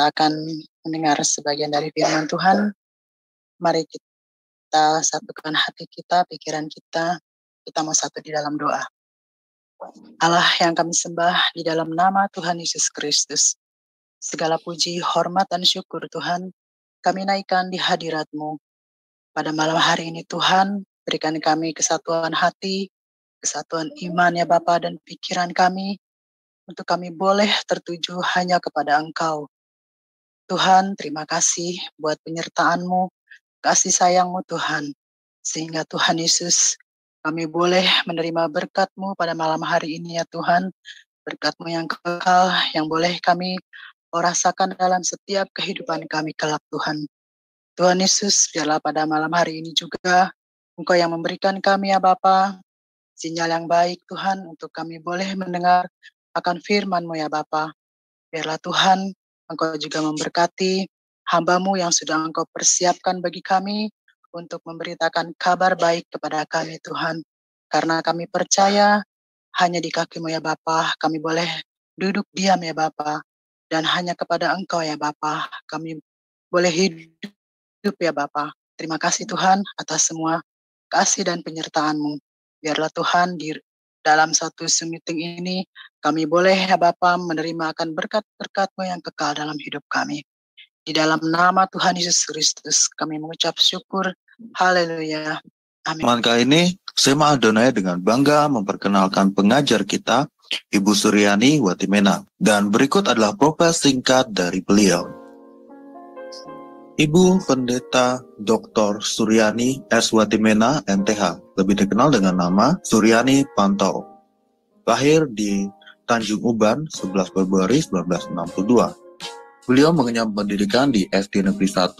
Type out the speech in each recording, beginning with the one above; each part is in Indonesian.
kita akan mendengar sebagian dari firman Tuhan. Mari kita satukan hati kita, pikiran kita mau satu di dalam doa. Allah yang kami sembah di dalam nama Tuhan Yesus Kristus. Segala puji, hormat, dan syukur Tuhan, kami naikkan di hadirat-Mu. Pada malam hari ini Tuhan, berikan kami kesatuan hati, kesatuan iman ya Bapa dan pikiran kami, untuk kami boleh tertuju hanya kepada Engkau. Tuhan, terima kasih buat penyertaan-Mu, kasih sayang-Mu Tuhan. Sehingga Tuhan Yesus, kami boleh menerima berkat-Mu pada malam hari ini ya Tuhan. Berkat-Mu yang kekal, yang boleh kami rasakan dalam setiap kehidupan kami kelak Tuhan. Tuhan Yesus, biarlah pada malam hari ini juga, Engkau yang memberikan kami ya Bapa, sinyal yang baik Tuhan, untuk kami boleh mendengar akan firman-Mu ya Bapa. Biarlah Tuhan, Engkau juga memberkati hamba-Mu yang sudah Engkau persiapkan bagi kami untuk memberitakan kabar baik kepada kami Tuhan. Karena kami percaya hanya di kaki-Mu ya Bapa, kami boleh duduk diam ya Bapa. Dan hanya kepada Engkau ya Bapa, kami boleh hidup ya Bapa. Terima kasih Tuhan atas semua kasih dan penyertaan-Mu. Biarlah Tuhan di dalam satu Zoom meeting ini, kami boleh ya Bapa menerima akan berkat-berkat-Mu yang kekal dalam hidup kami. Di dalam nama Tuhan Yesus Kristus, kami mengucap syukur. Haleluya. Amin. Kali ini, Sema Adonai dengan bangga memperkenalkan pengajar kita, Ibu Suryani Watimena. Dan berikut adalah profil singkat dari beliau. Ibu Pendeta Dr. Suryani S. Watimena, MTH, lebih dikenal dengan nama Suryani Pantau. Lahir di Tanjung Uban, 11 Februari 1962. Beliau mengenyam pendidikan di SD Negeri 1,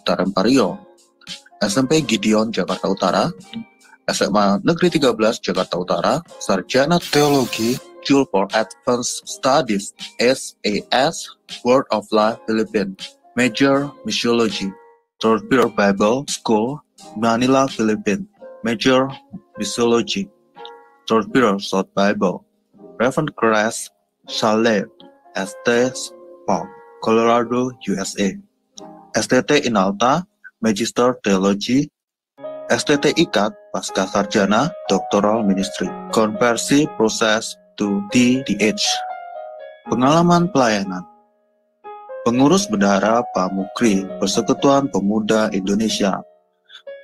Tarempario, SMP Gideon, Jakarta Utara, SMA Negeri 13, Jakarta Utara, Sarjana Teologi, School for Advanced Studies, SAS, Word of Life, Philippines. Major Missiology, Torpedo Bible School, Manila, Philippines. Major Missiology, Torpedo South Bible, Reverend Grace Chalet, ST Park, Colorado, USA. STT Inalta, Magister Theology, STT Ikat, Pasca Sarjana, Doctoral Ministry, Konversi Proses to DDH. Pengalaman pelayanan. Pengurus Bendahara Pamukri, Persekutuan Pemuda Indonesia,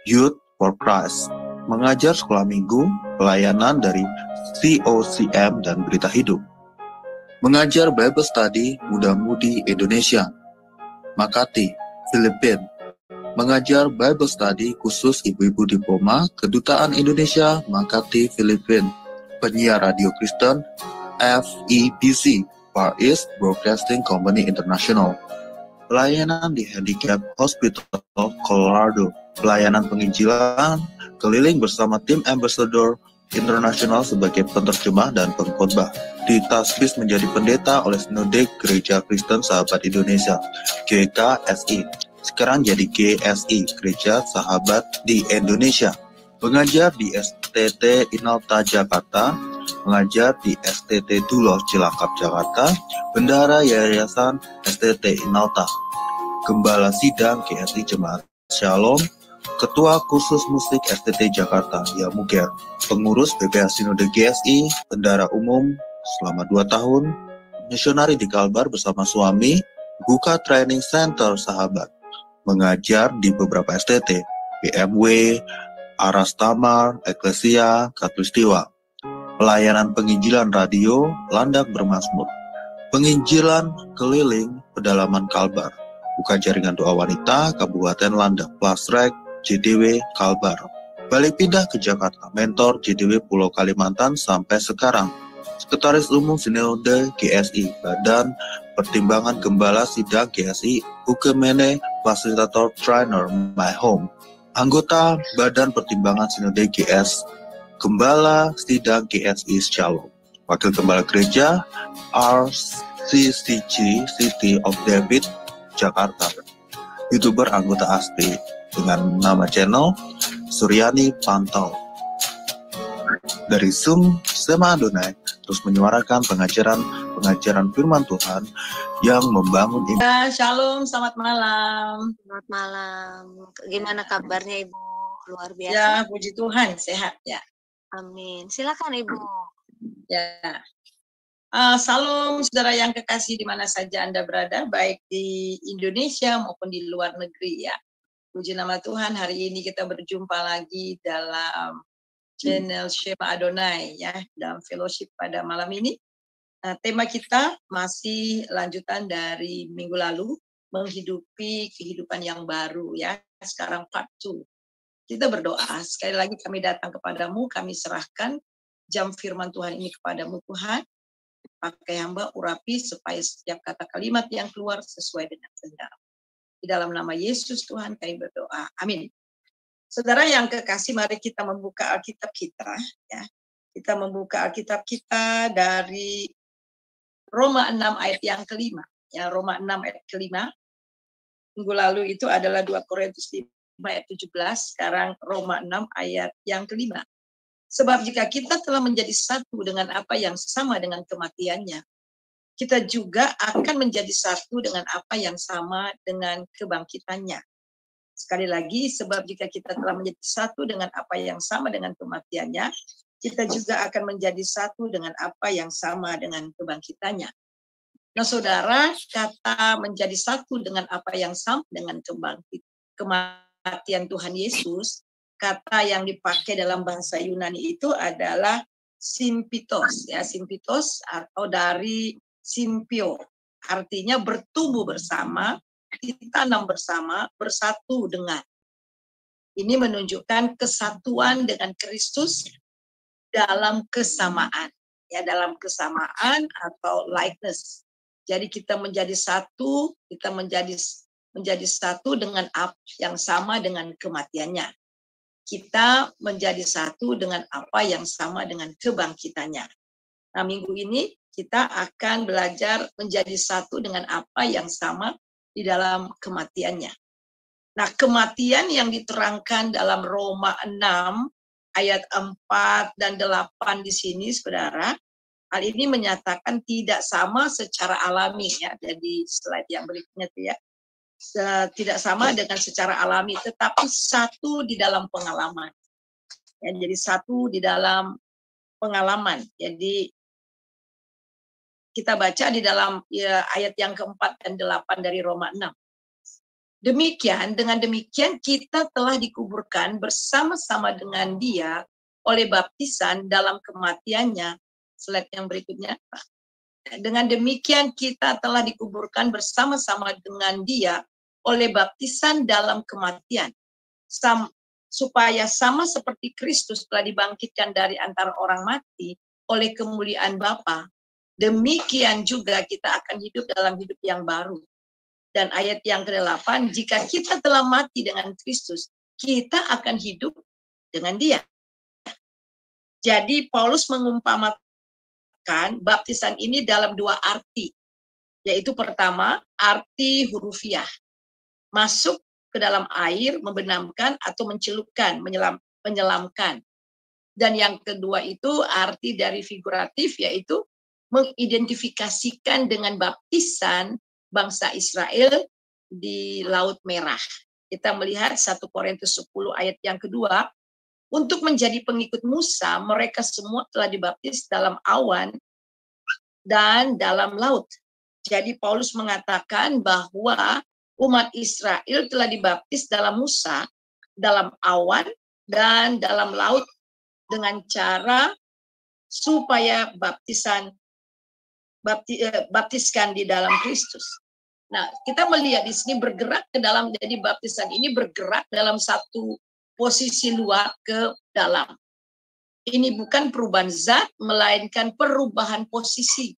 Youth for Christ, mengajar sekolah minggu, pelayanan dari COCM dan Berita Hidup, mengajar Bible Study Muda-Mudi Indonesia, Makati, Filipina, mengajar Bible Study khusus ibu-ibu diploma Kedutaan Indonesia, Makati, Filipina, penyiar radio Kristen, FEBC, Far East Broadcasting Company International, pelayanan di Handicap Hospital, Colorado, pelayanan penginjilan keliling bersama tim Ambassador International sebagai penerjemah dan pengkhotbah. Ditasbih menjadi pendeta oleh Sinode Gereja Kristen Sahabat Indonesia, GKSI. Sekarang jadi GSI, Gereja Sahabat di Indonesia. Mengajar di STT Inalta Jakarta, mengajar di STT Duloh Cilangkap Jakarta, bendahara Yayasan STT Inalta, Gembala Sidang GSI Jemaat Shalom, Ketua Kursus Musik STT Jakarta Yamuger, pengurus BPH Sinode GSI, bendahara umum selama 2 tahun, misionari di Kalbar bersama suami, buka training center Sahabat, mengajar di beberapa STT, BMW, Aras Tamar, Eklesia, Katulistiwa, pelayanan penginjilan radio, Landak Bermazmur, penginjilan keliling pedalaman Kalbar, buka jaringan doa wanita, Kabupaten Landak, Plasrek, JDW, Kalbar, balik pindah ke Jakarta, mentor JDW Pulau Kalimantan sampai sekarang, Sekretaris Umum Sinode GSI, Badan Pertimbangan Gembala Sidang GSI, Ukemene, Fasilitator Trainer My Home, anggota Badan Pertimbangan Sinode GS, Gembala Sidang GSI Shalom, Wakil Gembala Gereja RCCG City of David, Jakarta, YouTuber anggota ASPI dengan nama channel Suryani Pantau. Dari Zoom, Sema Adonai terus menyuarakan pengajaran firman Tuhan yang membangun iman. Ya, shalom, selamat malam. Selamat malam. Gimana kabarnya Ibu? Luar biasa. Ya, puji Tuhan, sehat ya. Amin. Silakan Ibu. Ya. Salam saudara yang kekasih di mana saja Anda berada, baik di Indonesia maupun di luar negeri ya. Puji nama Tuhan, hari ini kita berjumpa lagi dalam channel Shema Adonai ya, dalam fellowship pada malam ini. Nah, tema kita masih lanjutan dari minggu lalu, menghidupi kehidupan yang baru ya. Sekarang part 2. Kita berdoa, sekali lagi kami datang kepadamu, kami serahkan jam firman Tuhan ini kepadamu Tuhan. Pakai hamba urapi supaya setiap kata kalimat yang keluar sesuai dengan kehendak. Di dalam nama Yesus Tuhan kami berdoa. Amin. Saudara yang kekasih, mari kita membuka Alkitab kita ya. Kita membuka Alkitab kita dari Roma 6 ayat yang kelima. Ya, Roma 6 ayat kelima. Minggu lalu itu adalah 2 Korintus 5 ayat 17, sekarang Roma 6 ayat yang kelima. Sebab jika kita telah menjadi satu dengan apa yang sama dengan kematiannya, kita juga akan menjadi satu dengan apa yang sama dengan kebangkitannya. Sekali lagi, sebab jika kita telah menjadi satu dengan apa yang sama dengan kematiannya, kita juga akan menjadi satu dengan apa yang sama dengan kebangkitannya. Nah, saudara, kata menjadi satu dengan apa yang sama dengan kematian Tuhan Yesus, kata yang dipakai dalam bahasa Yunani itu adalah simpitos, ya, simpitos atau dari simpio, artinya bertumbuh bersama, ditanam bersama, bersatu dengan. Ini menunjukkan kesatuan dengan Kristus dalam kesamaan, ya, dalam kesamaan atau likeness. Jadi kita menjadi satu, kita menjadi satu dengan apa yang sama dengan kematiannya. Kita menjadi satu dengan apa yang sama dengan kebangkitannya. Nah, minggu ini kita akan belajar menjadi satu dengan apa yang sama di dalam kematiannya. Nah, kematian yang diterangkan dalam Roma 6 ayat 4 dan 8 di sini, saudara, hal ini menyatakan tidak sama secara alami ya. Jadi slide yang berikutnya itu ya. Tidak sama dengan secara alami, tetapi satu di dalam pengalaman. Ya, jadi satu di dalam pengalaman. Jadi kita baca di dalam ya, ayat yang keempat dan 8 dari Roma 6. Dengan demikian kita telah dikuburkan bersama-sama dengan Dia oleh baptisan dalam kematiannya. Slide yang berikutnya. Dengan demikian kita telah dikuburkan bersama-sama dengan Dia oleh baptisan dalam kematian. Supaya sama seperti Kristus telah dibangkitkan dari antara orang mati oleh kemuliaan Bapa, demikian juga kita akan hidup dalam hidup yang baru. Dan ayat yang ke-8, jika kita telah mati dengan Kristus, kita akan hidup dengan Dia. Jadi Paulus mengumpamakan baptisan ini dalam dua arti, yaitu pertama, arti hurufiah, masuk ke dalam air, membenamkan atau mencelupkan, menyelamkan. Dan yang kedua itu arti dari figuratif, yaitu mengidentifikasikan dengan baptisan bangsa Israel di Laut Merah. Kita melihat 1 Korintus 10 ayat yang kedua, untuk menjadi pengikut Musa, mereka semua telah dibaptis dalam awan dan dalam laut. Jadi Paulus mengatakan bahwa umat Israel telah dibaptis dalam Musa, dalam awan, dan dalam laut dengan cara supaya baptiskan di dalam Kristus. Nah, kita melihat di sini bergerak ke dalam, jadi baptisan ini bergerak dalam satu posisi luar ke dalam. Ini bukan perubahan zat, melainkan perubahan posisi.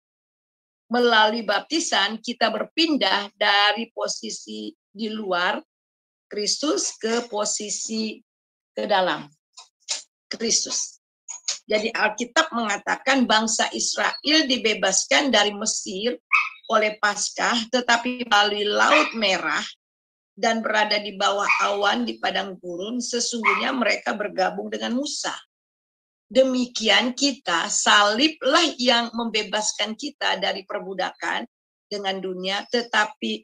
Melalui baptisan, kita berpindah dari posisi di luar Kristus ke posisi ke dalam Kristus. Jadi Alkitab mengatakan bangsa Israel dibebaskan dari Mesir oleh Paskah, tetapi melalui Laut Merah dan berada di bawah awan di padang gurun, sesungguhnya mereka bergabung dengan Musa. Demikian kita, saliblah yang membebaskan kita dari perbudakan dengan dunia, tetapi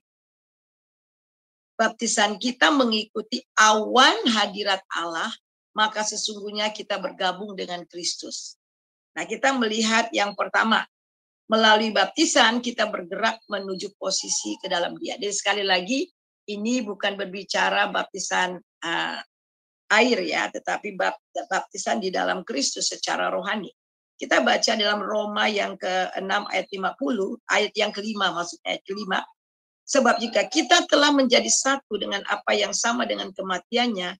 baptisan kita mengikuti awan hadirat Allah, maka sesungguhnya kita bergabung dengan Kristus. Nah, kita melihat yang pertama, melalui baptisan kita bergerak menuju posisi ke dalam Dia. Jadi sekali lagi, ini bukan berbicara baptisan air ya, tetapi baptisan di dalam Kristus secara rohani. Kita baca dalam Roma yang ke-6 ayat 50, ayat yang kelima, maksudnya ayat kelima. Sebab jika kita telah menjadi satu dengan apa yang sama dengan kematiannya,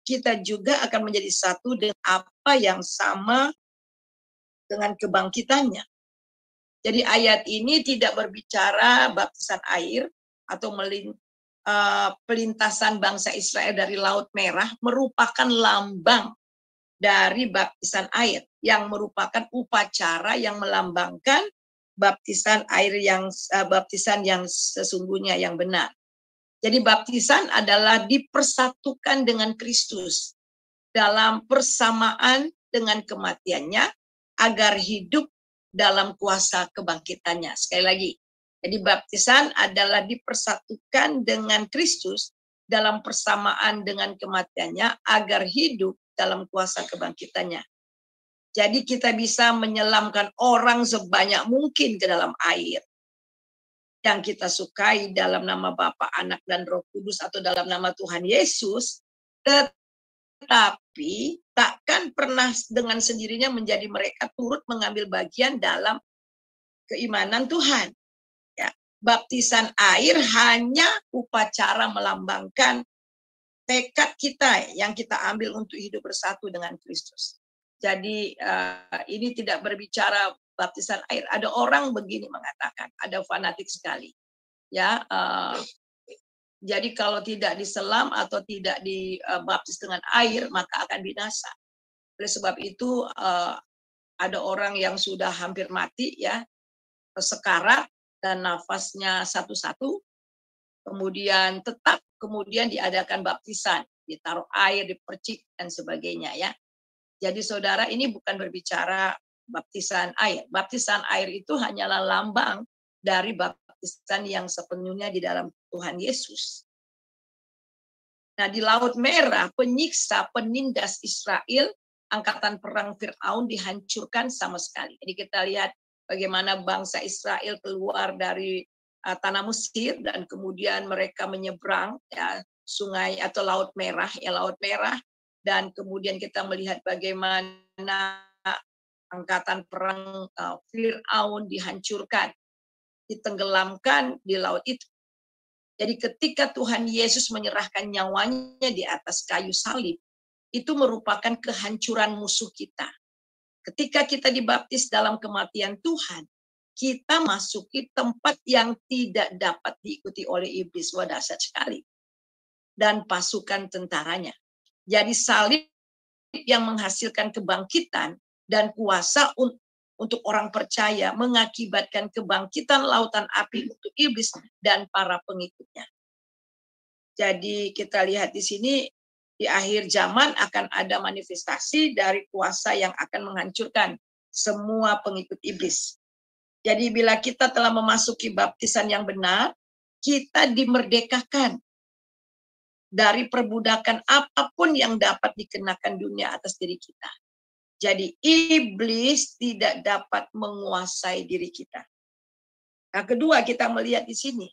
kita juga akan menjadi satu dengan apa yang sama dengan kebangkitannya. Jadi ayat ini tidak berbicara baptisan air atau pelintasan bangsa Israel dari Laut Merah merupakan lambang dari baptisan air yang merupakan upacara yang melambangkan baptisan air baptisan yang sesungguhnya yang benar. Jadi baptisan adalah dipersatukan dengan Kristus dalam persamaan dengan kematiannya agar hidup dalam kuasa kebangkitannya. Sekali lagi, jadi baptisan adalah dipersatukan dengan Kristus dalam persamaan dengan kematiannya agar hidup dalam kuasa kebangkitannya. Jadi kita bisa menyelamkan orang sebanyak mungkin ke dalam air yang kita sukai dalam nama Bapa, Anak, dan Roh Kudus atau dalam nama Tuhan Yesus, tetapi takkan pernah dengan sendirinya menjadi mereka turut mengambil bagian dalam keimanan Tuhan. Ya, baptisan air hanya upacara melambangkan tekad kita yang kita ambil untuk hidup bersatu dengan Kristus. Jadi ini tidak berbicara baptisan air. Ada orang begini mengatakan, ada fanatik sekali. Ya, jadi kalau tidak diselam atau tidak dibaptis dengan air, maka akan binasa. Oleh sebab itu ada orang yang sudah hampir mati, ya, sekarat dan nafasnya satu-satu, kemudian tetap kemudian diadakan baptisan, ditaruh air, dipercik dan sebagainya, ya. Jadi saudara, ini bukan berbicara baptisan air. Baptisan air itu hanyalah lambang dari baptisan yang sepenuhnya di dalam Tuhan Yesus. Nah, di Laut Merah, penyiksa, penindas Israel, angkatan perang Fir'aun dihancurkan sama sekali. Jadi kita lihat bagaimana bangsa Israel keluar dari tanah Mesir dan kemudian mereka menyeberang, ya, sungai atau Laut Merah, ya, Laut Merah. Dan kemudian kita melihat bagaimana angkatan perang Fir'aun dihancurkan, ditenggelamkan di laut itu. Jadi ketika Tuhan Yesus menyerahkan nyawanya di atas kayu salib, itu merupakan kehancuran musuh kita. Ketika kita dibaptis dalam kematian Tuhan, kita masuki tempat yang tidak dapat diikuti oleh iblis. Wah, dahsyat sekali. Dan pasukan tentaranya. Jadi salib yang menghasilkan kebangkitan dan kuasa untuk orang percaya mengakibatkan kebangkitan lautan api untuk iblis dan para pengikutnya. Jadi kita lihat di sini di akhir zaman akan ada manifestasi dari kuasa yang akan menghancurkan semua pengikut iblis. Jadi bila kita telah memasuki baptisan yang benar, kita dimerdekakan dari perbudakan apapun yang dapat dikenakan dunia atas diri kita. Jadi iblis tidak dapat menguasai diri kita. Nah, kedua kita melihat di sini.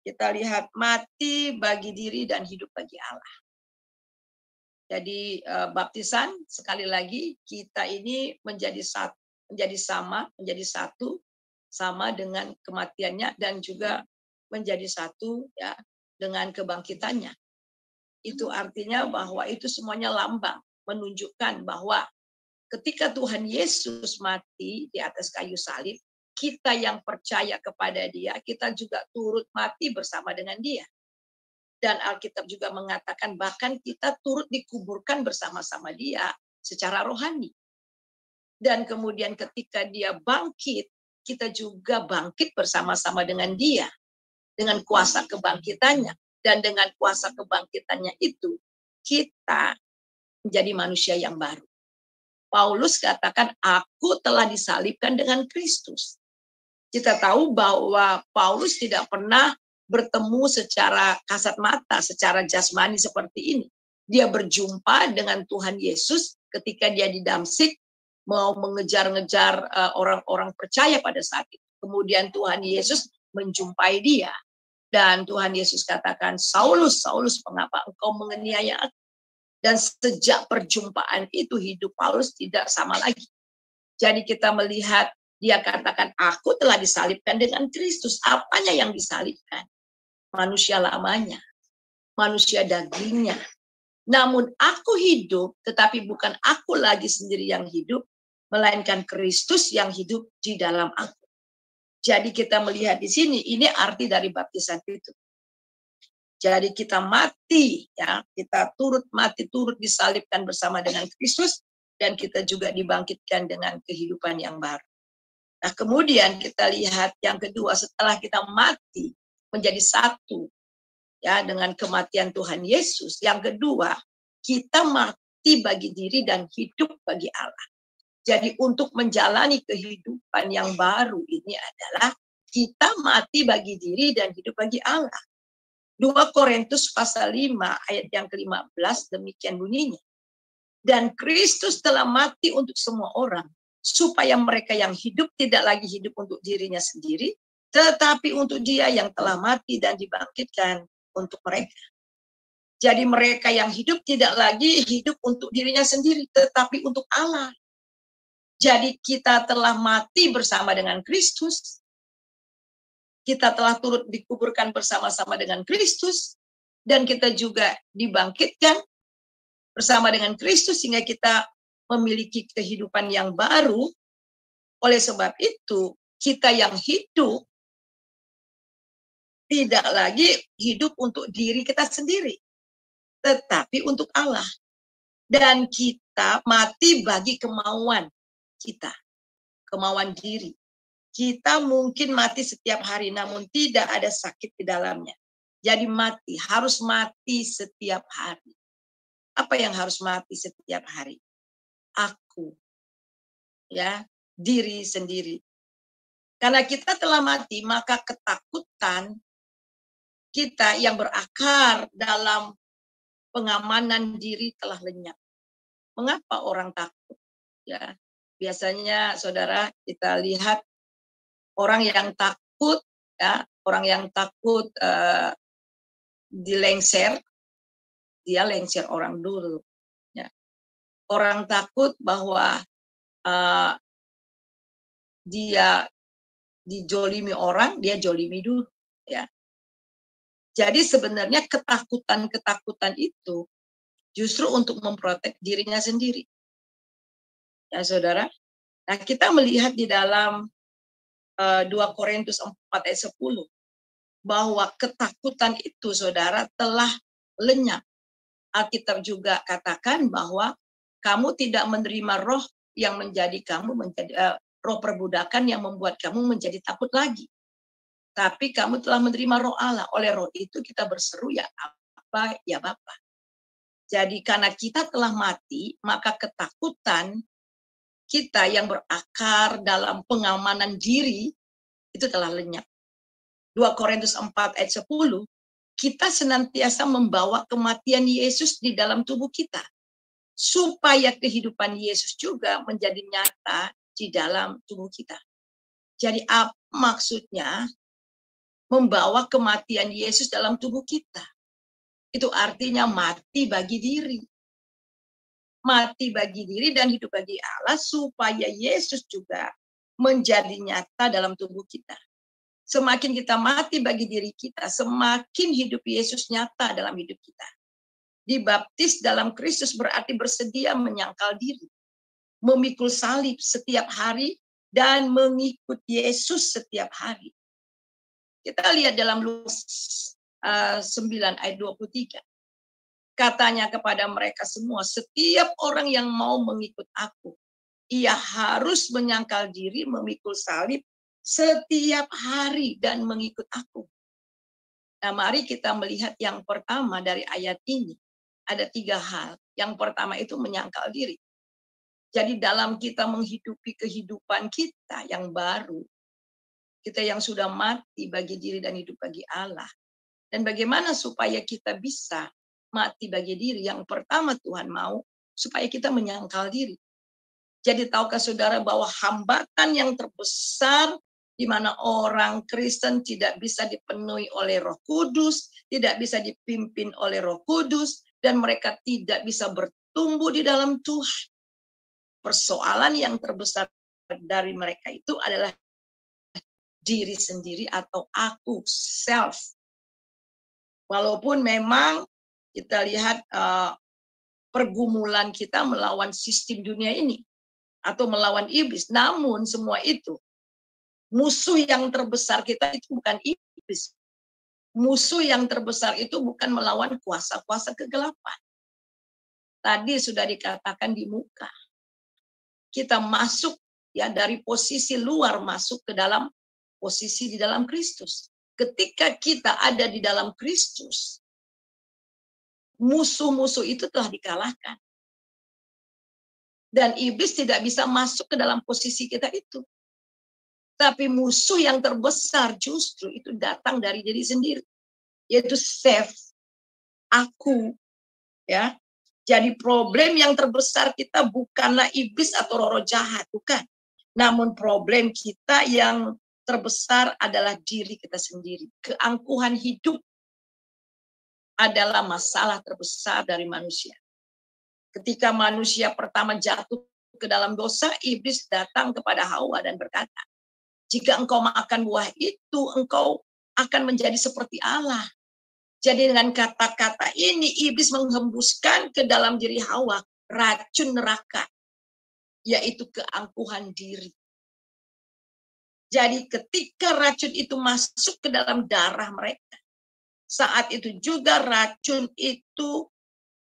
Kita lihat mati bagi diri dan hidup bagi Allah. Jadi baptisan sekali lagi kita ini menjadi satu sama dengan kematiannya dan juga menjadi satu, ya, dengan kebangkitannya. Itu artinya bahwa itu semuanya lambang menunjukkan bahwa ketika Tuhan Yesus mati di atas kayu salib, kita yang percaya kepada Dia, kita juga turut mati bersama dengan Dia. Dan Alkitab juga mengatakan bahkan kita turut dikuburkan bersama-sama Dia secara rohani. Dan kemudian ketika Dia bangkit, kita juga bangkit bersama-sama dengan Dia. Dengan kuasa kebangkitannya. Dan dengan kuasa kebangkitannya itu, kita menjadi manusia yang baru. Paulus katakan, aku telah disalibkan dengan Kristus. Kita tahu bahwa Paulus tidak pernah bertemu secara kasat mata, secara jasmani seperti ini. Dia berjumpa dengan Tuhan Yesus ketika dia di Damsik, mau mengejar-ngejar orang-orang percaya pada saat itu. Kemudian Tuhan Yesus menjumpai dia. Dan Tuhan Yesus katakan, Saulus, Saulus, mengapa engkau menganiaya aku? Dan sejak perjumpaan itu hidup Paulus tidak sama lagi. Jadi kita melihat dia katakan, aku telah disalibkan dengan Kristus. Apanya yang disalibkan? Manusia lamanya, manusia dagingnya. Namun aku hidup, tetapi bukan aku lagi sendiri yang hidup, melainkan Kristus yang hidup di dalam aku. Jadi kita melihat di sini, ini arti dari baptisan itu. Jadi kita mati, ya, kita turut mati, turut disalibkan bersama dengan Kristus, dan kita juga dibangkitkan dengan kehidupan yang baru. Nah, kemudian kita lihat yang kedua, setelah kita mati menjadi satu, ya, dengan kematian Tuhan Yesus. Yang kedua, kita mati bagi diri dan hidup bagi Allah. Jadi untuk menjalani kehidupan yang baru ini adalah kita mati bagi diri dan hidup bagi Allah. 2 Korintus pasal 5 ayat yang ke-15 demikian bunyinya. Dan Kristus telah mati untuk semua orang, supaya mereka yang hidup tidak lagi hidup untuk dirinya sendiri, tetapi untuk Dia yang telah mati dan dibangkitkan untuk mereka. Jadi mereka yang hidup tidak lagi hidup untuk dirinya sendiri, tetapi untuk Allah. Jadi kita telah mati bersama dengan Kristus. Kita telah turut dikuburkan bersama-sama dengan Kristus. Dan kita juga dibangkitkan bersama dengan Kristus sehingga kita memiliki kehidupan yang baru. Oleh sebab itu, kita yang hidup tidak lagi hidup untuk diri kita sendiri, tetapi untuk Allah. Dan kita mati bagi kemauan kita, kemauan diri. Kita mungkin mati setiap hari, namun tidak ada sakit di dalamnya. Jadi mati, harus mati setiap hari. Apa yang harus mati setiap hari? Aku, ya, diri sendiri. Karena kita telah mati, maka ketakutan kita yang berakar dalam pengamanan diri telah lenyap. Mengapa orang takut? Ya, biasanya saudara kita lihat orang yang takut, ya, orang yang takut dilengser, dia lengser orang dulu. Ya. Orang takut bahwa dia dijolimi orang, dia jolimi dulu. Ya. Jadi sebenarnya ketakutan-ketakutan itu justru untuk memprotek dirinya sendiri. Ya saudara. Nah kita melihat di dalam 2 Korintus 4 ayat 10 bahwa ketakutan itu saudara telah lenyap. Alkitab juga katakan bahwa kamu tidak menerima roh yang menjadi kamu menjadi roh perbudakan yang membuat kamu menjadi takut lagi. Tapi kamu telah menerima roh Allah. Oleh roh itu kita berseru ya apa ya Bapa. Jadi karena kita telah mati, maka ketakutan kita yang berakar dalam pengamanan diri itu telah lenyap. 2 Korintus 4 ayat 10, kita senantiasa membawa kematian Yesus di dalam tubuh kita. Supaya kehidupan Yesus juga menjadi nyata di dalam tubuh kita. Jadi apa maksudnya membawa kematian Yesus dalam tubuh kita? Itu artinya mati bagi diri. Mati bagi diri dan hidup bagi Allah supaya Yesus juga menjadi nyata dalam tubuh kita. Semakin kita mati bagi diri kita, semakin hidup Yesus nyata dalam hidup kita. Dibaptis dalam Kristus berarti bersedia menyangkal diri, memikul salib setiap hari, dan mengikut Yesus setiap hari. Kita lihat dalam Lukas 9 ayat 23. Katanya kepada mereka semua, setiap orang yang mau mengikut aku, ia harus menyangkal diri, memikul salib setiap hari dan mengikut aku. Nah, mari kita melihat yang pertama dari ayat ini. Ada 3 hal. Yang pertama itu menyangkal diri. Jadi dalam kita menghidupi kehidupan kita yang baru, Kita yang sudah mati bagi diri dan hidup bagi Allah. Dan bagaimana supaya kita bisa mati bagi diri? Yang pertama Tuhan mau supaya kita menyangkal diri. Jadi tahukah saudara bahwa hambatan yang terbesar di mana orang Kristen tidak bisa dipenuhi oleh Roh Kudus, tidak bisa dipimpin oleh Roh Kudus, dan mereka tidak bisa bertumbuh di dalam Tuhan. Persoalan yang terbesar dari mereka itu adalah diri sendiri atau aku, self. Walaupun memang kita lihat pergumulan kita melawan sistem dunia ini atau melawan iblis, namun semua itu musuh yang terbesar kita itu bukan iblis. Musuh yang terbesar itu bukan melawan kuasa-kuasa kegelapan. Tadi sudah dikatakan di muka. Kita masuk ya dari posisi luar masuk ke dalam posisi di dalam Kristus. Ketika kita ada di dalam Kristus, musuh-musuh itu telah dikalahkan. Dan iblis tidak bisa masuk ke dalam posisi kita itu. Tapi musuh yang terbesar justru itu datang dari diri sendiri. Yaitu self, aku. Ya. Jadi problem yang terbesar kita bukanlah iblis atau roh-roh jahat, bukan. Namun problem kita yang terbesar adalah diri kita sendiri. Keangkuhan hidup adalah masalah terbesar dari manusia. Ketika manusia pertama jatuh ke dalam dosa, iblis datang kepada Hawa dan berkata, jika engkau makan buah itu, engkau akan menjadi seperti Allah. Jadi dengan kata-kata ini, iblis menghembuskan ke dalam diri Hawa racun neraka, yaitu keangkuhan diri. Jadi ketika racun itu masuk ke dalam darah mereka, saat itu juga racun itu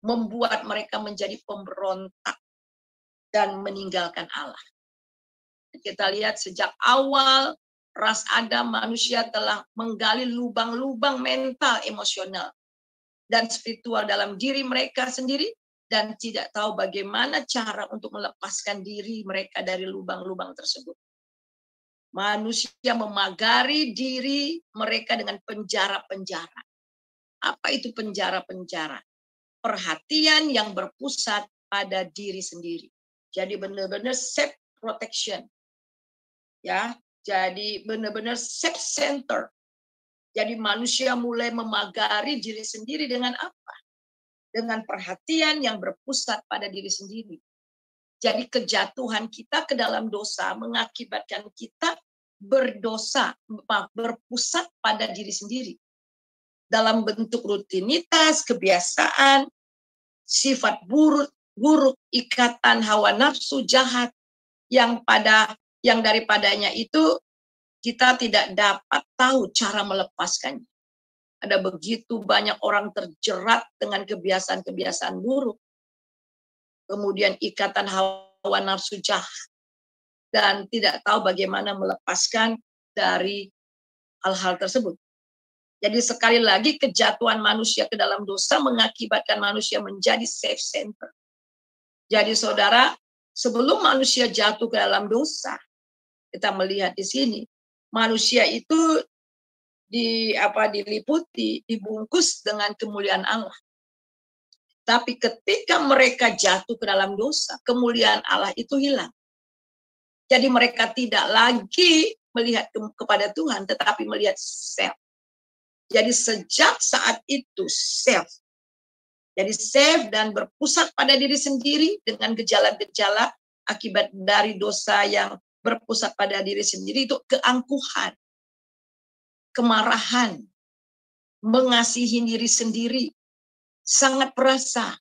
membuat mereka menjadi pemberontak dan meninggalkan Allah. Kita lihat sejak awal ras Adam, manusia telah menggali lubang-lubang mental, emosional, dan spiritual dalam diri mereka sendiri, dan tidak tahu bagaimana cara untuk melepaskan diri mereka dari lubang-lubang tersebut. Manusia memagari diri mereka dengan penjara-penjara. Apa itu penjara-penjara? Perhatian yang berpusat pada diri sendiri. Jadi benar-benar self protection. Ya, jadi benar-benar self center. Jadi manusia mulai memagari diri sendiri dengan apa? Dengan perhatian yang berpusat pada diri sendiri. Jadi kejatuhan kita ke dalam dosa mengakibatkan kita berdosa, berpusat pada diri sendiri. Dalam bentuk rutinitas, kebiasaan, sifat buruk, ikatan hawa nafsu jahat yang daripadanya itu kita tidak dapat tahu cara melepaskannya. Ada begitu banyak orang terjerat dengan kebiasaan-kebiasaan buruk. Kemudian ikatan hawa nafsu jahat. Dan tidak tahu bagaimana melepaskan dari hal-hal tersebut. Jadi sekali lagi kejatuhan manusia ke dalam dosa mengakibatkan manusia menjadi self-centered. Jadi saudara, sebelum manusia jatuh ke dalam dosa, kita melihat di sini, manusia itu diliputi, dibungkus dengan kemuliaan Allah. Tapi ketika mereka jatuh ke dalam dosa, kemuliaan Allah itu hilang. Jadi mereka tidak lagi melihat kepada Tuhan, tetapi melihat self. Jadi sejak saat itu self. Jadi self dan berpusat pada diri sendiri dengan gejala-gejala akibat dari dosa yang berpusat pada diri sendiri itu keangkuhan, kemarahan, mengasihi diri sendiri, sangat perasa.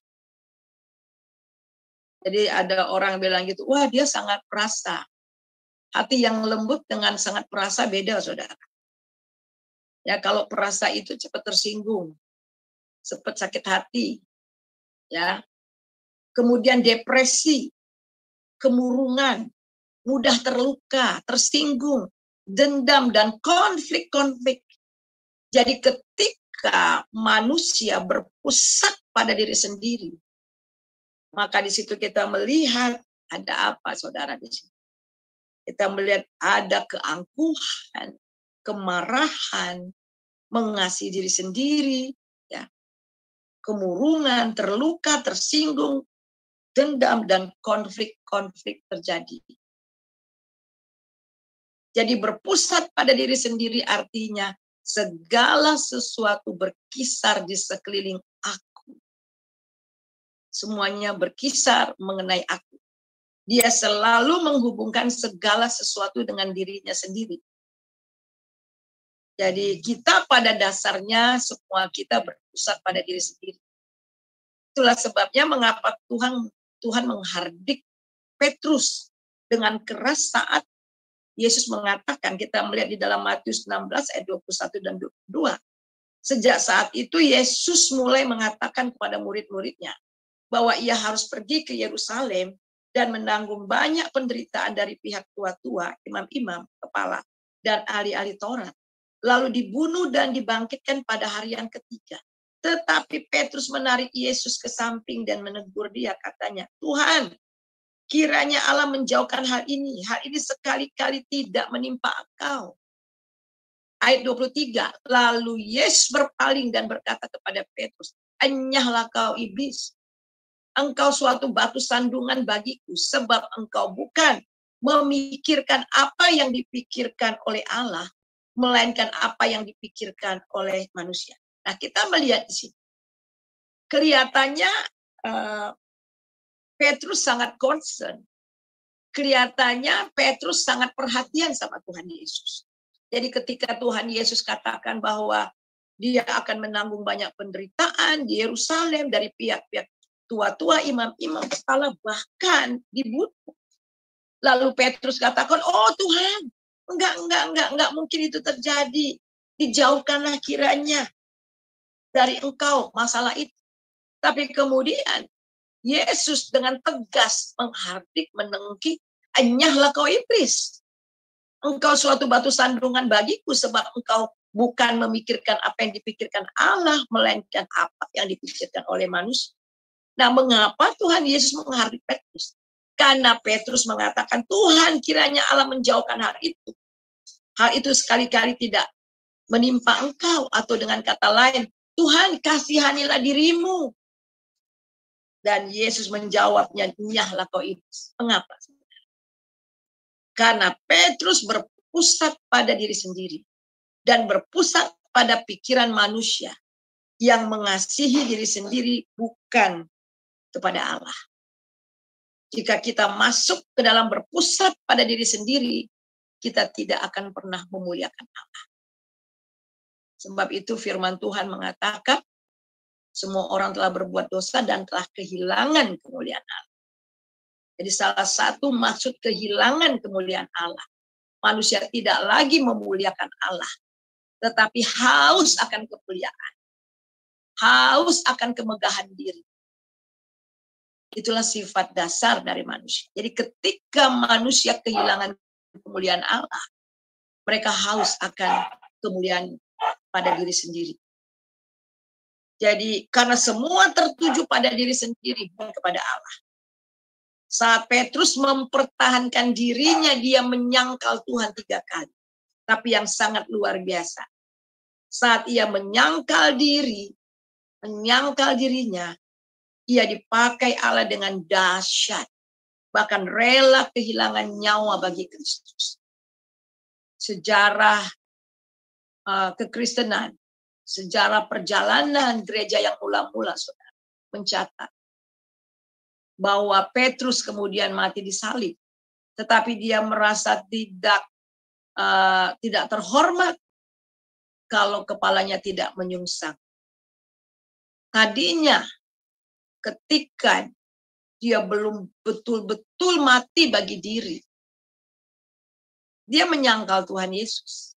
Jadi ada orang bilang gitu, wah dia sangat perasa. Hati yang lembut dengan sangat perasa beda, saudara. Ya kalau perasa itu cepat tersinggung, cepat sakit hati, ya. Kemudian depresi, kemurungan, mudah terluka, tersinggung, dendam dan konflik-konflik. Jadi ketika manusia berpusat pada diri sendiri, maka di situ kita melihat ada apa, saudara, di sini. Kita melihat ada keangkuhan, kemarahan, mengasihi diri sendiri, ya, kemurungan, terluka, tersinggung, dendam, dan konflik-konflik terjadi. Jadi berpusat pada diri sendiri artinya segala sesuatu berkisar di sekeliling aku. Semuanya berkisar mengenai aku. Dia selalu menghubungkan segala sesuatu dengan dirinya sendiri. Jadi kita pada dasarnya semua kita berpusat pada diri sendiri. Itulah sebabnya mengapa Tuhan menghardik Petrus dengan keras saat Yesus mengatakan, kita melihat di dalam Matius 16 ayat 21 dan 22. Sejak saat itu Yesus mulai mengatakan kepada murid-muridnya bahwa ia harus pergi ke Yerusalem dan menanggung banyak penderitaan dari pihak tua-tua, imam-imam, kepala, dan ahli-ahli Taurat. Lalu dibunuh dan dibangkitkan pada hari yang ketiga. Tetapi Petrus menarik Yesus ke samping dan menegur dia, katanya, Tuhan, kiranya Allah menjauhkan hal ini. Hal ini sekali-kali tidak menimpa engkau. Ayat 23. Lalu Yesus berpaling dan berkata kepada Petrus, enyahlah kau iblis. Engkau suatu batu sandungan bagiku, sebab engkau bukan memikirkan apa yang dipikirkan oleh Allah, melainkan apa yang dipikirkan oleh manusia. Nah, kita melihat di sini. Kelihatannya Petrus sangat concern. Kelihatannya Petrus sangat perhatian sama Tuhan Yesus. Jadi ketika Tuhan Yesus katakan bahwa dia akan menanggung banyak penderitaan di Yerusalem dari pihak-pihak tua-tua, imam-imam, kepala, bahkan dibunuh. Lalu Petrus katakan, oh Tuhan, enggak mungkin itu terjadi. Dijauhkanlah kiranya dari engkau masalah itu. Tapi kemudian Yesus dengan tegas menghardik, menengki, enyahlah kau iblis. Engkau suatu batu sandungan bagiku, sebab engkau bukan memikirkan apa yang dipikirkan Allah, melainkan apa yang dipikirkan oleh manusia. Nah, mengapa Tuhan Yesus menghardik Petrus? Karena Petrus mengatakan, Tuhan, kiranya Allah menjauhkan hal itu. Hal itu sekali-kali tidak menimpa engkau, atau dengan kata lain, Tuhan, kasihanilah dirimu. Dan Yesus menjawabnya, enyahlah kau iblis. Mengapa? Karena Petrus berpusat pada diri sendiri dan berpusat pada pikiran manusia yang mengasihi diri sendiri bukan kepada Allah. Jika kita masuk ke dalam berpusat pada diri sendiri, kita tidak akan pernah memuliakan Allah. Sebab itu firman Tuhan mengatakan, semua orang telah berbuat dosa dan telah kehilangan kemuliaan Allah. Jadi salah satu maksud kehilangan kemuliaan Allah, manusia tidak lagi memuliakan Allah, tetapi haus akan kemuliaan, haus akan kemegahan diri. Itulah sifat dasar dari manusia. Jadi ketika manusia kehilangan kemuliaan Allah, mereka haus akan kemuliaan pada diri sendiri. Jadi karena semua tertuju pada diri sendiri, bukan kepada Allah. Saat Petrus mempertahankan dirinya, dia menyangkal Tuhan 3 kali. Tapi yang sangat luar biasa, saat ia menyangkal dirinya, ia dipakai Allah dengan dahsyat. Bahkan rela kehilangan nyawa bagi Kristus. Sejarah kekristenan, sejarah perjalanan gereja yang mula-mula, saudara, mencatat bahwa Petrus kemudian mati disalib, tetapi dia merasa tidak terhormat kalau kepalanya tidak menyungsang. Tadinya ketika dia belum betul-betul mati bagi diri, dia menyangkal Tuhan Yesus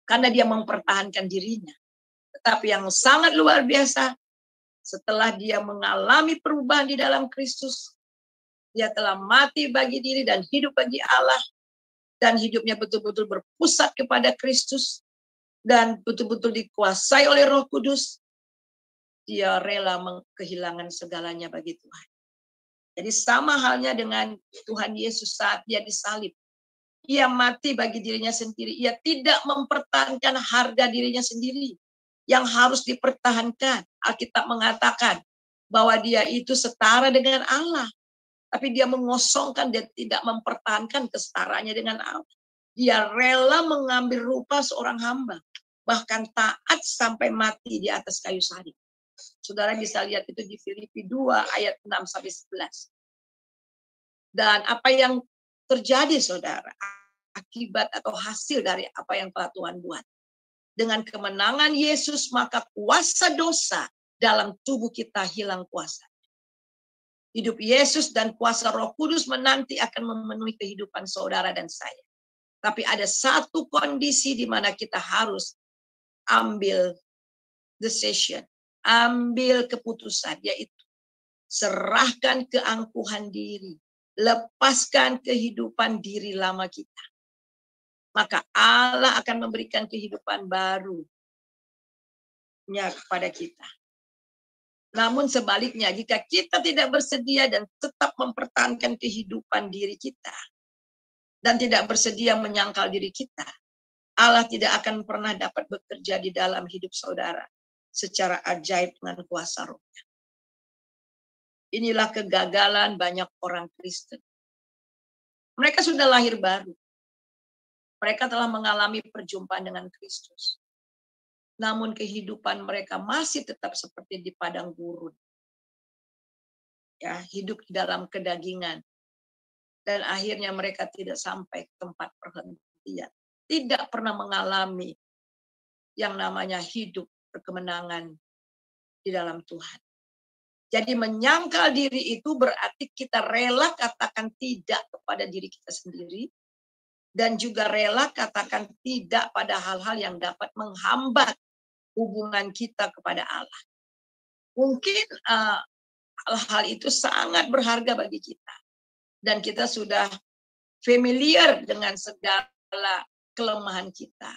karena dia mempertahankan dirinya. Tetapi yang sangat luar biasa, setelah dia mengalami perubahan di dalam Kristus, dia telah mati bagi diri dan hidup bagi Allah, dan hidupnya betul-betul berpusat kepada Kristus, dan betul-betul dikuasai oleh Roh Kudus. Dia rela kehilangan segalanya bagi Tuhan. Jadi sama halnya dengan Tuhan Yesus saat dia disalib. Ia mati bagi dirinya sendiri. Ia tidak mempertahankan harga dirinya sendiri yang harus dipertahankan. Alkitab mengatakan bahwa dia itu setara dengan Allah. Tapi dia mengosongkan dan tidak mempertahankan kesetaraannya dengan Allah. Dia rela mengambil rupa seorang hamba. Bahkan taat sampai mati di atas kayu salib. Saudara bisa lihat itu di Filipi 2 ayat 6-11. Dan apa yang terjadi saudara, akibat atau hasil dari apa yang telah Tuhan buat. Dengan kemenangan Yesus, maka kuasa dosa dalam tubuh kita hilang kuasa. Hidup Yesus dan kuasa Roh Kudus menanti akan memenuhi kehidupan saudara dan saya. Tapi ada satu kondisi di mana kita harus ambil decision, ambil keputusan, yaitu serahkan keangkuhan diri, lepaskan kehidupan diri lama kita. Maka Allah akan memberikan kehidupan barunya kepada kita. Namun sebaliknya, jika kita tidak bersedia dan tetap mempertahankan kehidupan diri kita, dan tidak bersedia menyangkal diri kita, Allah tidak akan pernah dapat bekerja di dalam hidup saudara secara ajaib dengan kuasa Roh-Nya. Inilah kegagalan banyak orang Kristen. Mereka sudah lahir baru. Mereka telah mengalami perjumpaan dengan Kristus. Namun kehidupan mereka masih tetap seperti di padang gurun. Ya, hidup di dalam kedagingan. Dan akhirnya mereka tidak sampai ke tempat perhentian. Tidak pernah mengalami yang namanya hidup berkemenangan di dalam Tuhan. Jadi menyangkal diri itu berarti kita rela katakan tidak kepada diri kita sendiri. Dan juga rela katakan tidak pada hal-hal yang dapat menghambat hubungan kita kepada Allah. Mungkin hal-hal itu sangat berharga bagi kita. Dan kita sudah familiar dengan segala kelemahan kita.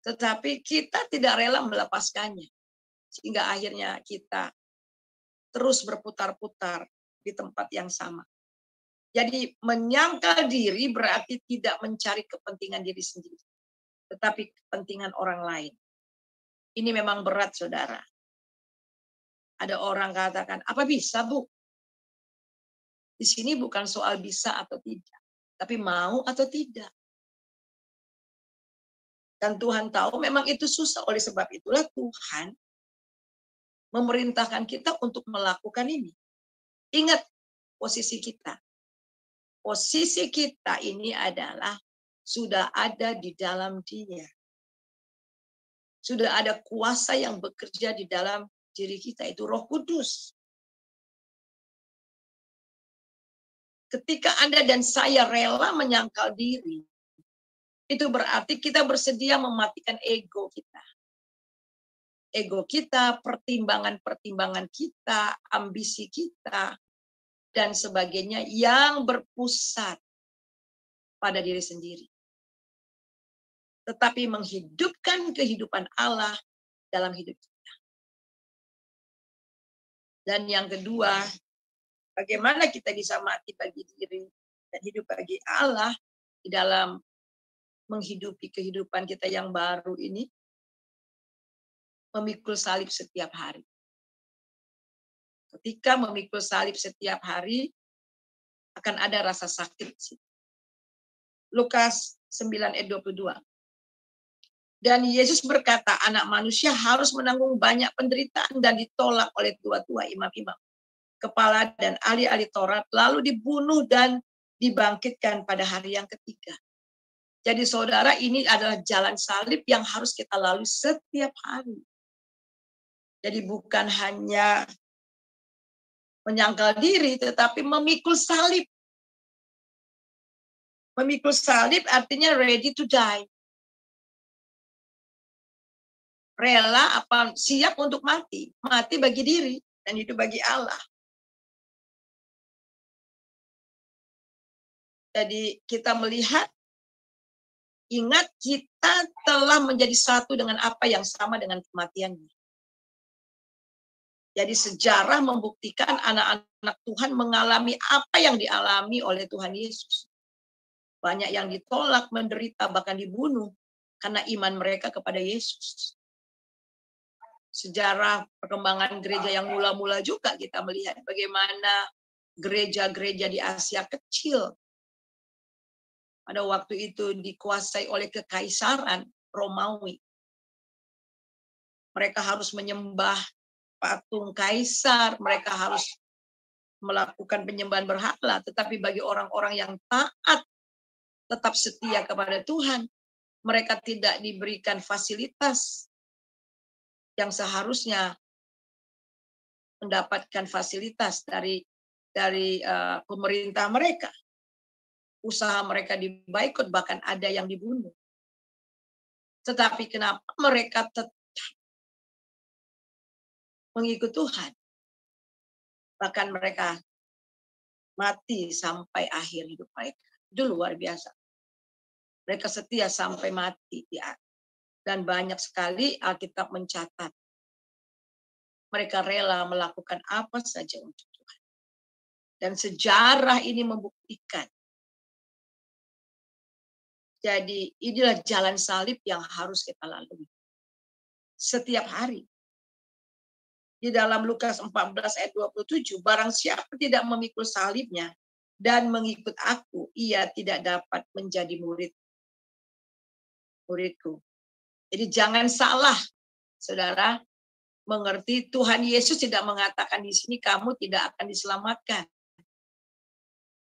Tetapi kita tidak rela melepaskannya. Sehingga akhirnya kita terus berputar-putar di tempat yang sama. Jadi menyangkal diri berarti tidak mencari kepentingan diri sendiri. Tetapi kepentingan orang lain. Ini memang berat, saudara. Ada orang katakan, apa bisa, Bu? Di sini bukan soal bisa atau tidak. Tapi mau atau tidak. Dan Tuhan tahu memang itu susah. Oleh sebab itulah Tuhan memerintahkan kita untuk melakukan ini. Ingat posisi kita. Posisi kita ini adalah sudah ada di dalam Dia. Sudah ada kuasa yang bekerja di dalam diri kita, itu Roh Kudus. Ketika Anda dan saya rela menyangkal diri, itu berarti kita bersedia mematikan ego kita. Ego kita, pertimbangan-pertimbangan kita, ambisi kita, dan sebagainya yang berpusat pada diri sendiri. Tetapi menghidupkan kehidupan Allah dalam hidup kita. Dan yang kedua, bagaimana kita bisa mati bagi diri dan hidup bagi Allah di dalam menghidupi kehidupan kita yang baru ini? Memikul salib setiap hari. Ketika memikul salib setiap hari, akan ada rasa sakit. Lukas 9 ayat 22. Dan Yesus berkata, anak manusia harus menanggung banyak penderitaan dan ditolak oleh tua-tua imam-imam, kepala dan ahli-ahli Taurat, lalu dibunuh dan dibangkitkan pada hari yang ketiga. Jadi saudara, ini adalah jalan salib yang harus kita lalui setiap hari. Jadi bukan hanya menyangkal diri, tetapi memikul salib. Memikul salib artinya ready to die. Rela apa siap untuk mati. Mati bagi diri dan hidup bagi Allah. Jadi kita melihat, ingat kita telah menjadi satu dengan apa yang sama dengan kematiannya. Jadi sejarah membuktikan anak-anak Tuhan mengalami apa yang dialami oleh Tuhan Yesus. Banyak yang ditolak, menderita, bahkan dibunuh karena iman mereka kepada Yesus. Sejarah perkembangan gereja yang mula-mula juga kita melihat bagaimana gereja-gereja di Asia kecil pada waktu itu dikuasai oleh kekaisaran Romawi. Mereka harus menyembah patung kaisar, mereka harus melakukan penyembahan berhala, tetapi bagi orang-orang yang taat, tetap setia kepada Tuhan, mereka tidak diberikan fasilitas yang seharusnya mendapatkan fasilitas dari pemerintah mereka. Usaha mereka diboikot, bahkan ada yang dibunuh. Tetapi kenapa mereka tetap mengikut Tuhan? Bahkan mereka mati sampai akhir hidup mereka. Itu luar biasa. Mereka setia sampai mati. Ya. Dan banyak sekali Alkitab mencatat. Mereka rela melakukan apa saja untuk Tuhan. Dan sejarah ini membuktikan. Jadi inilah jalan salib yang harus kita lalui. Setiap hari. Di dalam Lukas 14 ayat 27, barang siapa tidak memikul salibnya dan mengikut aku, ia tidak dapat menjadi muridku. Jadi jangan salah, saudara, mengerti Tuhan Yesus tidak mengatakan di sini kamu tidak akan diselamatkan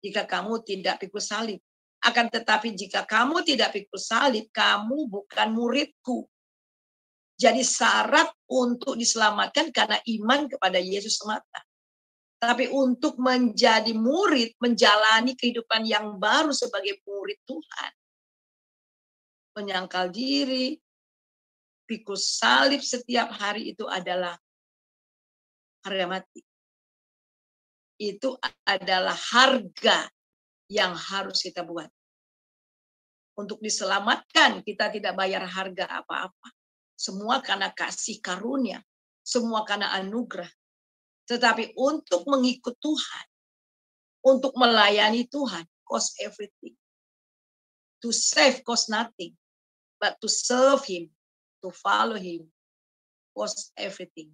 jika kamu tidak pikul salib. Akan tetapi jika kamu tidak pikul salib, kamu bukan muridku. Jadi syarat untuk diselamatkan karena iman kepada Yesus semata. Tapi untuk menjadi murid, menjalani kehidupan yang baru sebagai murid Tuhan. Menyangkal diri, pikul salib setiap hari itu adalah harga mati. Itu adalah harga yang harus kita buat. Untuk diselamatkan, kita tidak bayar harga apa-apa. Semua karena kasih karunia, semua karena anugerah. Tetapi untuk mengikut Tuhan, untuk melayani Tuhan, cost everything. To save cost nothing, but to serve Him, to follow Him, cost everything.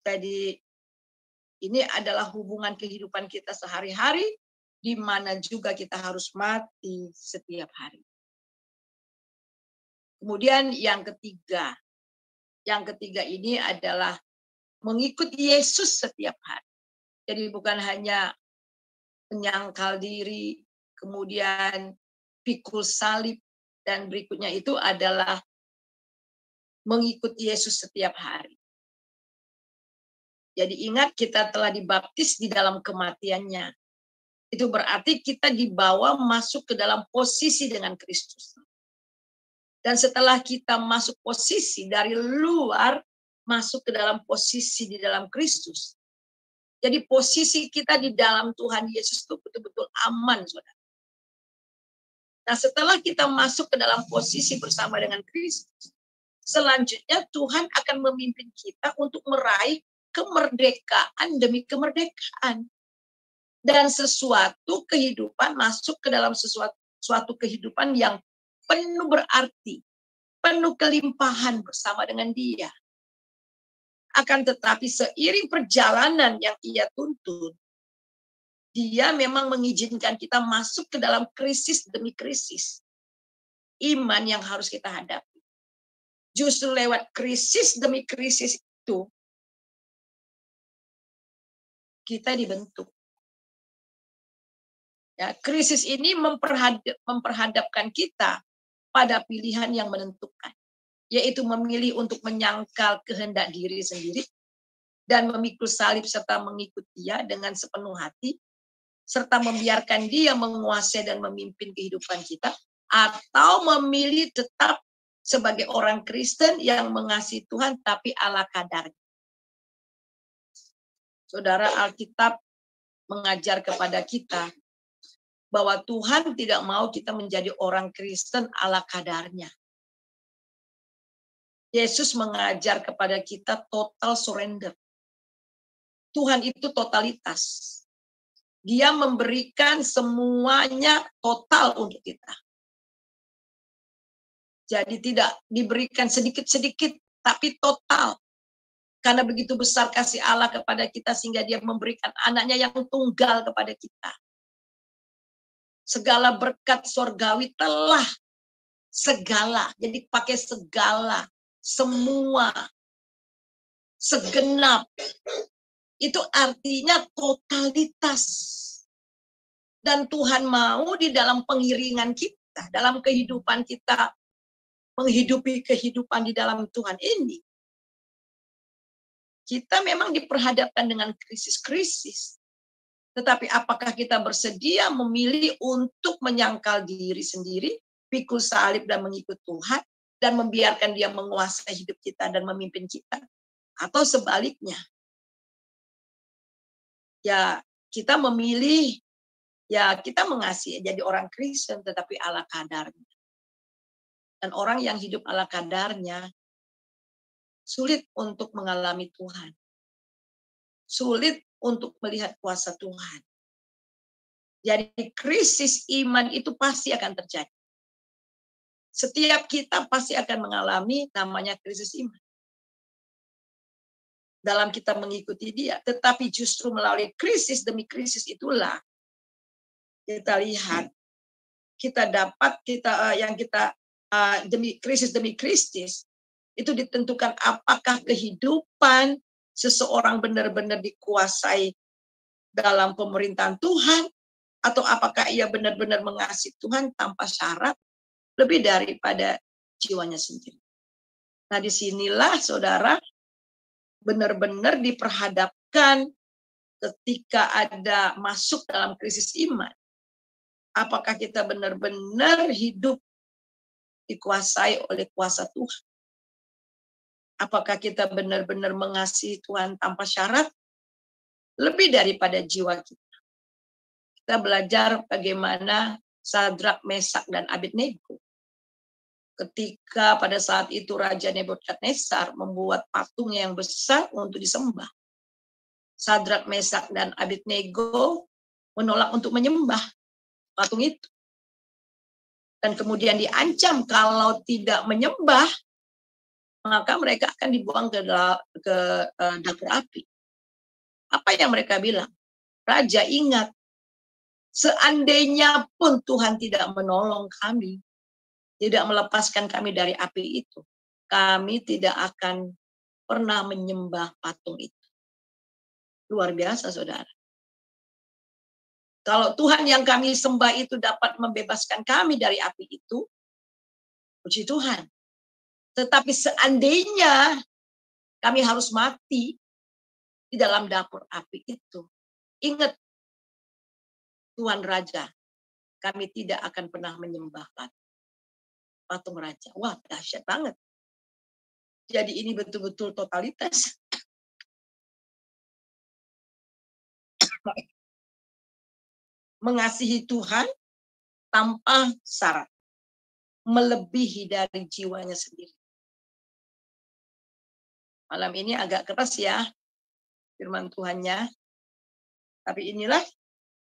Jadi ini adalah hubungan kehidupan kita sehari-hari, di mana juga kita harus mati setiap hari. Kemudian yang ketiga ini adalah mengikuti Yesus setiap hari. Jadi bukan hanya menyangkal diri, kemudian pikul salib, dan berikutnya itu adalah mengikuti Yesus setiap hari. Jadi ingat kita telah dibaptis di dalam kematiannya. Itu berarti kita dibawa masuk ke dalam posisi dengan Kristus. Dan setelah kita masuk posisi dari luar, masuk ke dalam posisi di dalam Kristus. Jadi posisi kita di dalam Tuhan Yesus itu betul-betul aman, saudara. Nah setelah kita masuk ke dalam posisi bersama dengan Kristus, selanjutnya Tuhan akan memimpin kita untuk meraih kemerdekaan demi kemerdekaan. Dan sesuatu kehidupan masuk ke dalam suatu kehidupan yang penuh berarti, penuh kelimpahan bersama dengan Dia. Akan tetapi seiring perjalanan yang Ia tuntun, Dia memang mengizinkan kita masuk ke dalam krisis demi krisis. Iman yang harus kita hadapi. Justru lewat krisis demi krisis itu, kita dibentuk. Ya, krisis ini memperhadapkan kita pada pilihan yang menentukan, yaitu memilih untuk menyangkal kehendak diri sendiri dan memikul salib serta mengikut Dia dengan sepenuh hati, serta membiarkan Dia menguasai dan memimpin kehidupan kita, atau memilih tetap sebagai orang Kristen yang mengasihi Tuhan tapi ala kadarnya. Saudara, Alkitab mengajar kepada kita bahwa Tuhan tidak mau kita menjadi orang Kristen ala kadarnya. Yesus mengajar kepada kita total surrender. Tuhan itu totalitas. Dia memberikan semuanya total untuk kita. Jadi tidak diberikan sedikit-sedikit, tapi total. Karena begitu besar kasih Allah kepada kita sehingga dia memberikan anaknya yang tunggal kepada kita. Segala berkat surgawi telah segala. Jadi pakai segala, semua, segenap. Itu artinya totalitas. Dan Tuhan mau di dalam pengiringan kita, dalam kehidupan kita, menghidupi kehidupan di dalam Tuhan ini. Kita memang diperhadapkan dengan krisis-krisis. Tetapi apakah kita bersedia memilih untuk menyangkal diri sendiri, pikul salib dan mengikut Tuhan, dan membiarkan dia menguasai hidup kita dan memimpin kita? Atau sebaliknya? Ya, kita memilih, ya kita mengasihi jadi orang Kristen, tetapi ala kadarnya. Dan orang yang hidup ala kadarnya, sulit untuk mengalami Tuhan. Sulit untuk melihat kuasa Tuhan. Jadi krisis iman itu pasti akan terjadi. Setiap kita pasti akan mengalami namanya krisis iman. Dalam kita mengikuti dia. Tetapi justru melalui krisis demi krisis itulah kita lihat, kita dapat, demi krisis, itu ditentukan apakah kehidupan seseorang benar-benar dikuasai dalam pemerintahan Tuhan, atau apakah ia benar-benar mengasihi Tuhan tanpa syarat lebih daripada jiwanya sendiri. Nah, disinilah saudara benar-benar diperhadapkan ketika ada masuk dalam krisis iman. Apakah kita benar-benar hidup dikuasai oleh kuasa Tuhan? Apakah kita benar-benar mengasihi Tuhan tanpa syarat lebih daripada jiwa kita? Kita belajar bagaimana Sadrak, Mesak, dan Abednego. Ketika pada saat itu Raja Nebukadnezar membuat patung yang besar untuk disembah. Sadrak, Mesak, dan Abednego menolak untuk menyembah patung itu. Dan kemudian diancam kalau tidak menyembah, maka mereka akan dibuang ke dapur api. Apa yang mereka bilang? Raja, ingat, seandainya pun Tuhan tidak menolong kami, tidak melepaskan kami dari api itu, kami tidak akan pernah menyembah patung itu. Luar biasa, saudara. Kalau Tuhan yang kami sembah itu dapat membebaskan kami dari api itu, puji Tuhan. Tetapi seandainya kami harus mati di dalam dapur api itu, ingat, Tuhan Raja, kami tidak akan pernah menyembah patung raja. Wah, dahsyat banget. Jadi ini betul-betul totalitas. Mengasihi Tuhan tanpa syarat. Melebihi dari jiwanya sendiri. Malam ini agak keras ya firman Tuhannya. Tapi inilah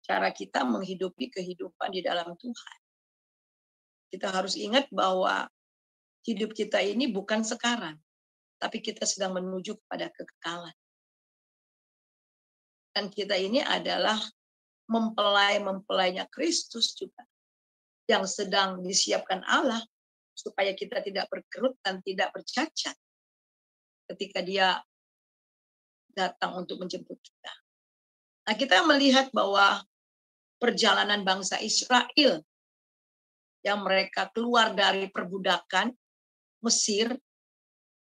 cara kita menghidupi kehidupan di dalam Tuhan. Kita harus ingat bahwa hidup kita ini bukan sekarang, tapi kita sedang menuju kepada kekekalan. Dan kita ini adalah mempelai-mempelainya Kristus juga, yang sedang disiapkan Allah supaya kita tidak berkerut dan tidak bercacat ketika dia datang untuk menjemput kita. Nah, kita melihat bahwa perjalanan bangsa Israel yang mereka keluar dari perbudakan Mesir,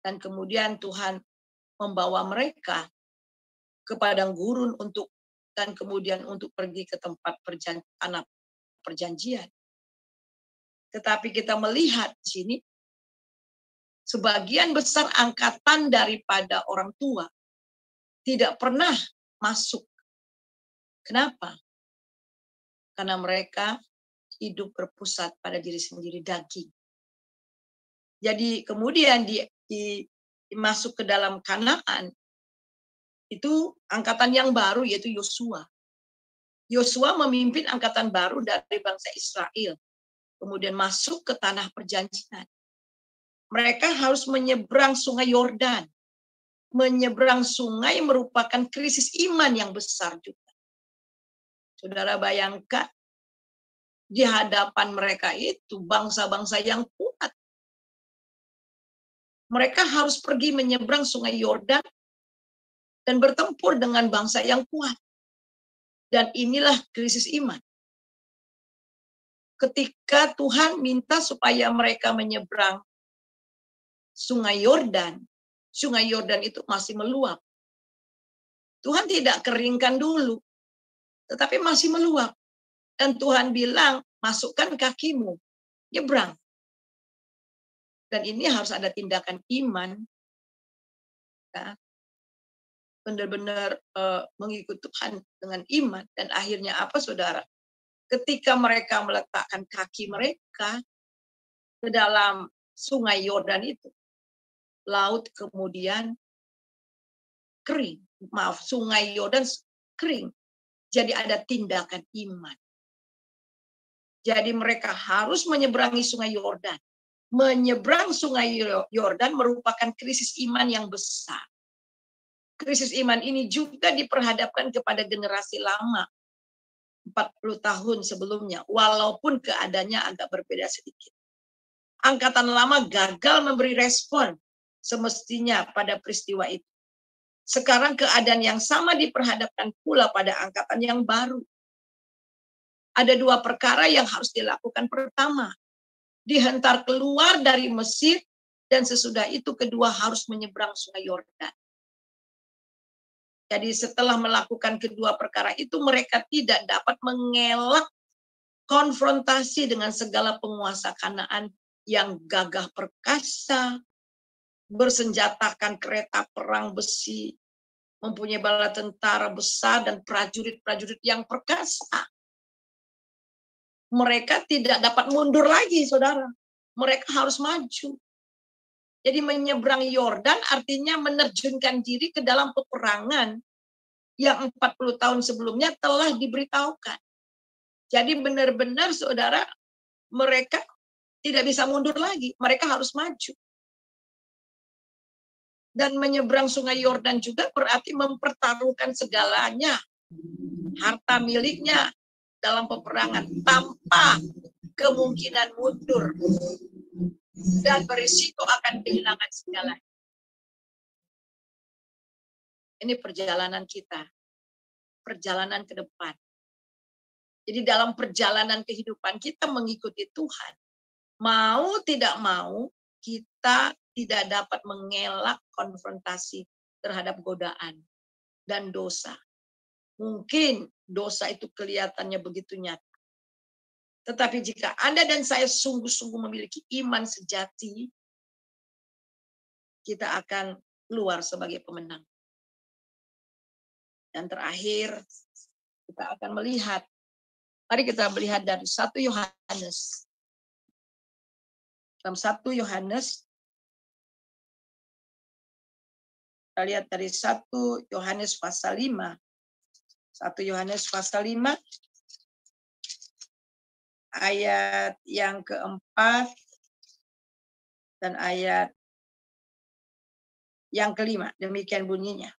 dan kemudian Tuhan membawa mereka ke padang gurun dan kemudian untuk pergi ke tempat tanah perjanjian. Tetapi kita melihat di sini sebagian besar angkatan daripada orang tua tidak pernah masuk. Kenapa? Karena mereka hidup berpusat pada diri sendiri, daging. Jadi kemudian masuk ke dalam Kanaan, itu angkatan yang baru yaitu Yosua. Yosua memimpin angkatan baru dari bangsa Israel, kemudian masuk ke tanah perjanjian. Mereka harus menyeberang sungai Yordan. Menyeberang sungai merupakan krisis iman yang besar juga. Saudara bayangkan, di hadapan mereka itu bangsa-bangsa yang kuat. Mereka harus pergi menyeberang sungai Yordan dan bertempur dengan bangsa yang kuat. Dan inilah krisis iman. Ketika Tuhan minta supaya mereka menyeberang sungai Yordan itu masih meluap. Tuhan tidak keringkan dulu, tetapi masih meluap. Dan Tuhan bilang, masukkan kakimu, nyebrang. Dan ini harus ada tindakan iman. Ya. Benar-benar mengikut Tuhan dengan iman. Dan akhirnya apa, saudara? Ketika mereka meletakkan kaki mereka ke dalam sungai Yordan itu, laut kemudian kering. Maaf, sungai Yordan kering. Jadi ada tindakan iman. Jadi mereka harus menyeberangi sungai Yordan. Menyeberang sungai Yordan merupakan krisis iman yang besar. Krisis iman ini juga diperhadapkan kepada generasi lama 40 tahun sebelumnya, walaupun keadaannya agak berbeda sedikit. Angkatan lama gagal memberi respon semestinya pada peristiwa itu. Sekarang keadaan yang sama diperhadapkan pula pada angkatan yang baru. Ada dua perkara yang harus dilakukan. Pertama, dihentar keluar dari Mesir, dan sesudah itu kedua harus menyeberang sungai Yordan. Jadi setelah melakukan kedua perkara itu, mereka tidak dapat mengelak konfrontasi dengan segala penguasa Kanaan yang gagah perkasa, bersenjatakan kereta perang besi, mempunyai bala tentara besar dan prajurit-prajurit yang perkasa. Mereka tidak dapat mundur lagi, saudara. Mereka harus maju. Jadi menyeberang Yordan artinya menerjunkan diri ke dalam peperangan yang 40 tahun sebelumnya telah diberitahukan. Jadi benar-benar, saudara, mereka tidak bisa mundur lagi. Mereka harus maju. Dan menyeberang sungai Yordan juga berarti mempertaruhkan segalanya. Harta miliknya dalam peperangan tanpa kemungkinan mundur. Dan berisiko akan kehilangan segalanya. Ini perjalanan kita. Perjalanan ke depan. Jadi dalam perjalanan kehidupan kita mengikuti Tuhan. Mau tidak mau, kita tidak dapat mengelak konfrontasi terhadap godaan dan dosa. Mungkin dosa itu kelihatannya begitu nyata. Tetapi jika Anda dan saya sungguh-sungguh memiliki iman sejati, kita akan keluar sebagai pemenang. Dan terakhir, kita akan melihat. Mari kita melihat dari 1 Yohanes. Dalam 1 Yohanes, kita lihat dari 1 Yohanes pasal 5. 1 Yohanes pasal 5, ayat yang keempat dan ayat yang kelima. Demikian bunyinya.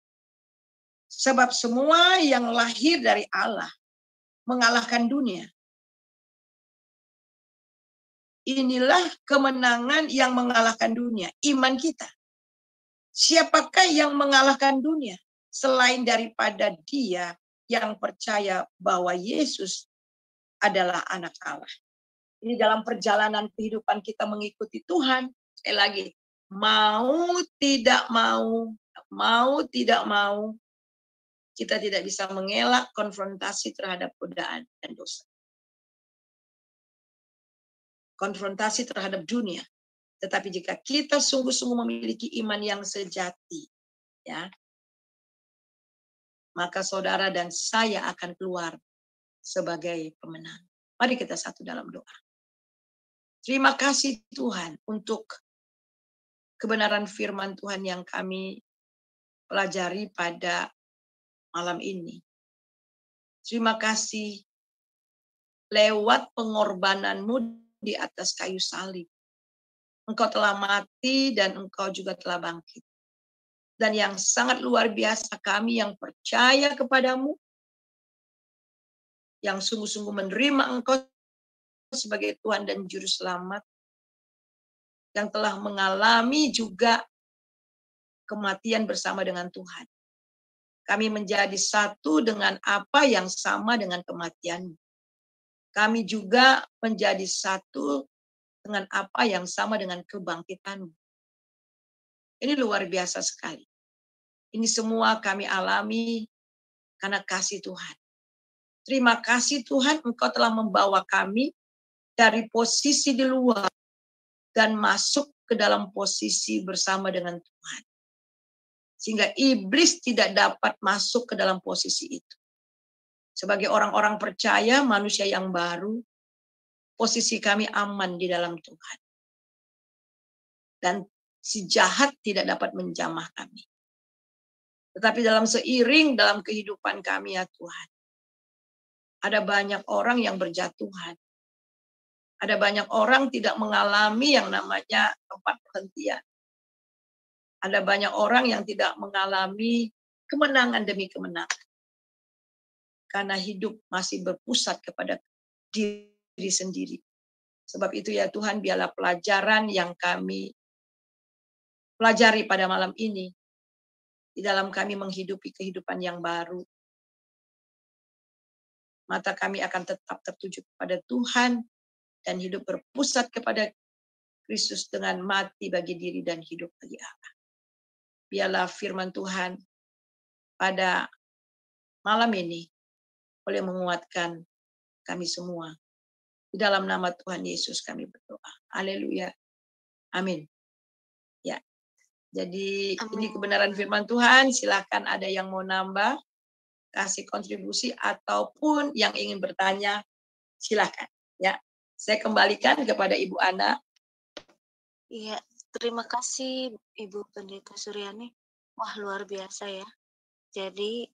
Sebab semua yang lahir dari Allah mengalahkan dunia. Inilah kemenangan yang mengalahkan dunia, iman kita. Siapakah yang mengalahkan dunia selain daripada Dia yang percaya bahwa Yesus adalah anak Allah. Ini dalam perjalanan kehidupan kita mengikuti Tuhan. Sekali lagi, mau tidak mau, kita tidak bisa mengelak konfrontasi terhadap godaan dan dosa. Konfrontasi terhadap dunia. Tetapi jika kita sungguh-sungguh memiliki iman yang sejati, ya, maka saudara dan saya akan keluar sebagai pemenang. Mari kita satu dalam doa. Terima kasih Tuhan untuk kebenaran firman Tuhan yang kami pelajari pada malam ini. Terima kasih lewat pengorbananmu di atas kayu salib. Engkau telah mati dan engkau juga telah bangkit. Dan yang sangat luar biasa, kami yang percaya kepadamu, yang sungguh-sungguh menerima engkau sebagai Tuhan dan Juru Selamat, yang telah mengalami juga kematian bersama dengan Tuhan. Kami menjadi satu dengan apa yang sama dengan kematian. Kami juga menjadi satu dengan apa yang sama dengan kebangkitan. Ini luar biasa sekali. Ini semua kami alami karena kasih Tuhan. Terima kasih Tuhan, Engkau telah membawa kami dari posisi di luar dan masuk ke dalam posisi bersama dengan Tuhan. Sehingga iblis tidak dapat masuk ke dalam posisi itu. Sebagai orang-orang percaya, manusia yang baru, posisi kami aman di dalam Tuhan. Dan si jahat tidak dapat menjamah kami. Tetapi dalam seiring dalam kehidupan kami ya Tuhan, ada banyak orang yang berjatuhan. Ada banyak orang tidak mengalami yang namanya tempat perhentian. Ada banyak orang yang tidak mengalami kemenangan demi kemenangan. Karena hidup masih berpusat kepada diri sendiri. Sebab itu ya Tuhan, biarlah pelajaran yang kami pelajari pada malam ini, di dalam kami menghidupi kehidupan yang baru. Mata kami akan tetap tertuju kepada Tuhan, dan hidup berpusat kepada Kristus dengan mati bagi diri dan hidup bagi Allah. Biarlah firman Tuhan pada malam ini boleh menguatkan kami semua. Di dalam nama Tuhan Yesus kami berdoa. Haleluya. Amin. Ya. Jadi Amin. ini kebenaran firman Tuhan. Silakan ada yang mau nambah, kasih kontribusi ataupun yang ingin bertanya, silakan. Ya. Saya kembalikan kepada Ibu Ana. Iya, terima kasih Ibu Pendeta Suryani. Wah, luar biasa ya. Jadi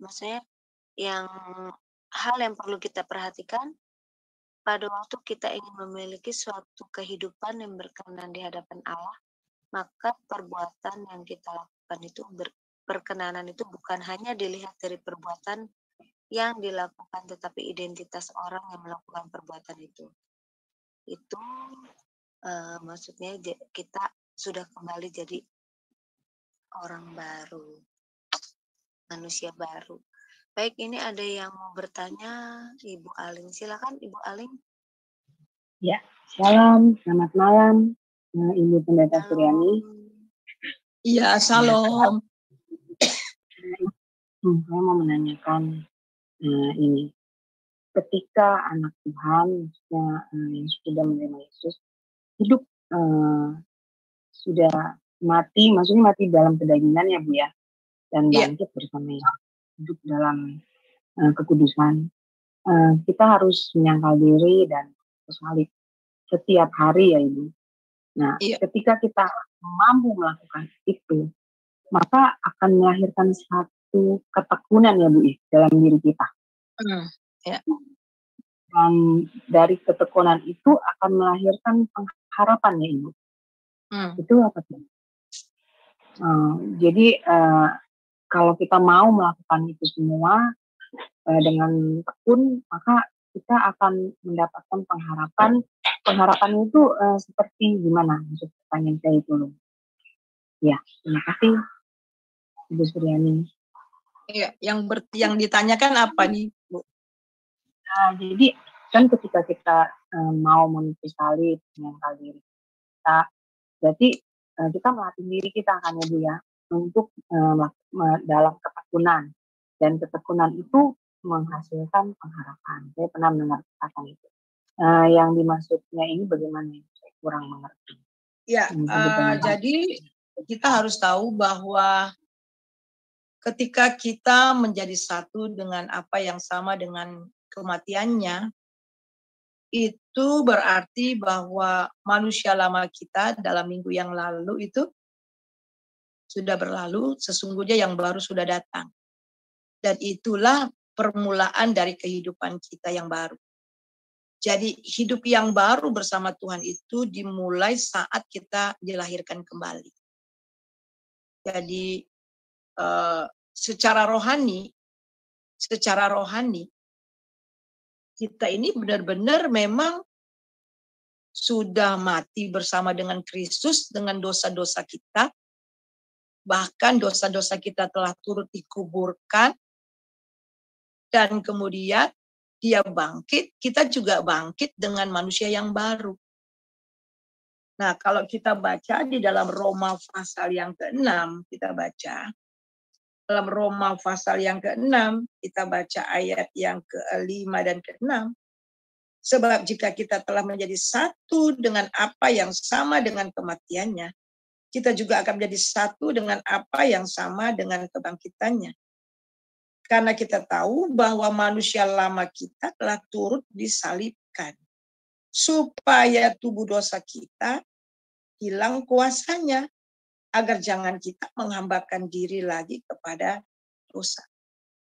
maksudnya hal yang perlu kita perhatikan pada waktu kita ingin memiliki suatu kehidupan yang berkenan di hadapan Allah, maka perbuatan yang kita lakukan itu perkenanan itu bukan hanya dilihat dari perbuatan yang dilakukan, tetapi identitas orang yang melakukan perbuatan itu. Itu maksudnya kita sudah kembali jadi orang baru, manusia baru. Baik, ini ada yang mau bertanya, Ibu Aling. Silakan Ibu Aling. Ya, shalom, selamat malam, Ibu Pendeta Suryani. Iya, shalom. Saya mau menanyakan ini. Ketika anak Tuhan, yang sudah menerima Yesus, hidup sudah mati, maksudnya mati dalam kedagingan ya Bu ya, dan bangkit bersama Yesus, hidup dalam kekudusan. Kita harus menyangkal diri dan bersalib setiap hari ya Ibu. Nah, ketika kita mampu melakukan itu, maka akan melahirkan satu ketekunan ya Bu dalam diri kita. Dan dari ketekunan itu akan melahirkan pengharapan ya Ibu. Itu apa sih? Jadi kalau kita mau melakukan itu semua dengan tekun, maka kita akan mendapatkan pengharapan. Pengharapan itu seperti gimana? Maksud pertanyaan saya itu. Ya, terima kasih Ibu Suryani. Iya, yang ditanyakan apa nih, Bu? Jadi kan ketika kita mau meniti salib dengan diri kita, berarti kita melatih diri kita kan ya Bu ya, untuk dalam ketekunan, dan ketekunan itu menghasilkan pengharapan. Saya pernah mendengar kata itu. Yang dimaksudnya ini bagaimana? Saya kurang mengerti. Ya, jadi kita harus tahu bahwa ketika kita menjadi satu dengan apa yang sama dengan kematiannya, itu berarti bahwa manusia lama kita dalam minggu yang lalu itu sudah berlalu, sesungguhnya yang baru sudah datang. Dan itulah permulaan dari kehidupan kita yang baru. Jadi hidup yang baru bersama Tuhan itu dimulai saat kita dilahirkan kembali. Jadi secara rohani kita ini benar-benar memang sudah mati bersama dengan Kristus dengan dosa-dosa kita. Bahkan dosa-dosa kita telah turut dikuburkan. Dan kemudian dia bangkit, kita juga bangkit dengan manusia yang baru. Nah, kalau kita baca di dalam Roma pasal yang ke-6, kita baca. Dalam Roma pasal yang ke-6, kita baca ayat yang ke-5 dan ke-6. Sebab jika kita telah menjadi satu dengan apa yang sama dengan kematiannya, kita juga akan menjadi satu dengan apa yang sama dengan kebangkitannya. Karena kita tahu bahwa manusia lama kita telah turut disalibkan, supaya tubuh dosa kita hilang kuasanya, agar jangan kita menghambakan diri lagi kepada dosa.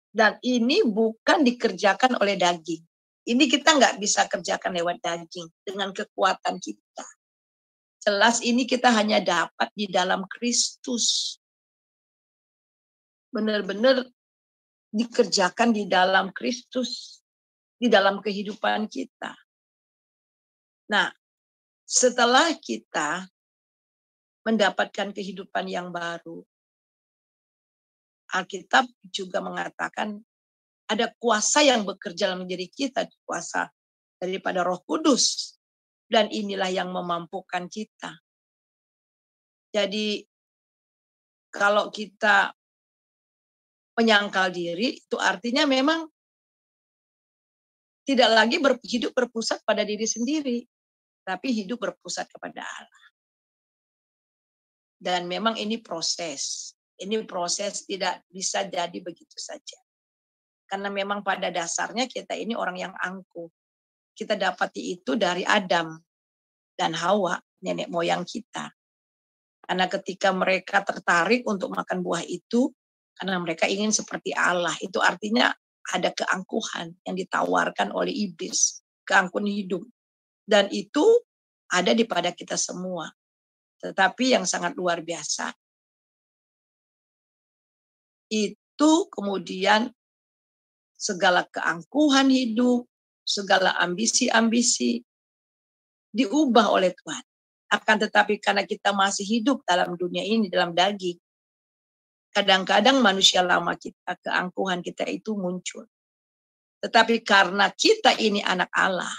Dan ini bukan dikerjakan oleh daging. Ini kita nggak bisa kerjakan lewat daging dengan kekuatan kita. Jelas ini kita hanya dapat di dalam Kristus. Benar-benar dikerjakan di dalam Kristus, di dalam kehidupan kita. Nah, setelah kita mendapatkan kehidupan yang baru, Alkitab juga mengatakan ada kuasa yang bekerja dalam diri kita, kuasa daripada Roh Kudus. Dan inilah yang memampukan kita. Jadi kalau kita menyangkal diri, itu artinya memang tidak lagi hidup berpusat pada diri sendiri, tapi hidup berpusat kepada Allah. Dan memang ini proses. Ini proses tidak bisa jadi begitu saja. Karena memang pada dasarnya kita ini orang yang angkuh. Kita dapati itu dari Adam dan Hawa, nenek moyang kita. Karena ketika mereka tertarik untuk makan buah itu, karena mereka ingin seperti Allah, itu artinya ada keangkuhan yang ditawarkan oleh iblis, keangkuhan hidup. Dan itu ada di pada kita semua. Tetapi yang sangat luar biasa, itu kemudian segala keangkuhan hidup, segala ambisi-ambisi diubah oleh Tuhan. Akan tetapi karena kita masih hidup dalam dunia ini, dalam daging, kadang-kadang manusia lama kita, keangkuhan kita itu muncul. Tetapi karena kita ini anak Allah,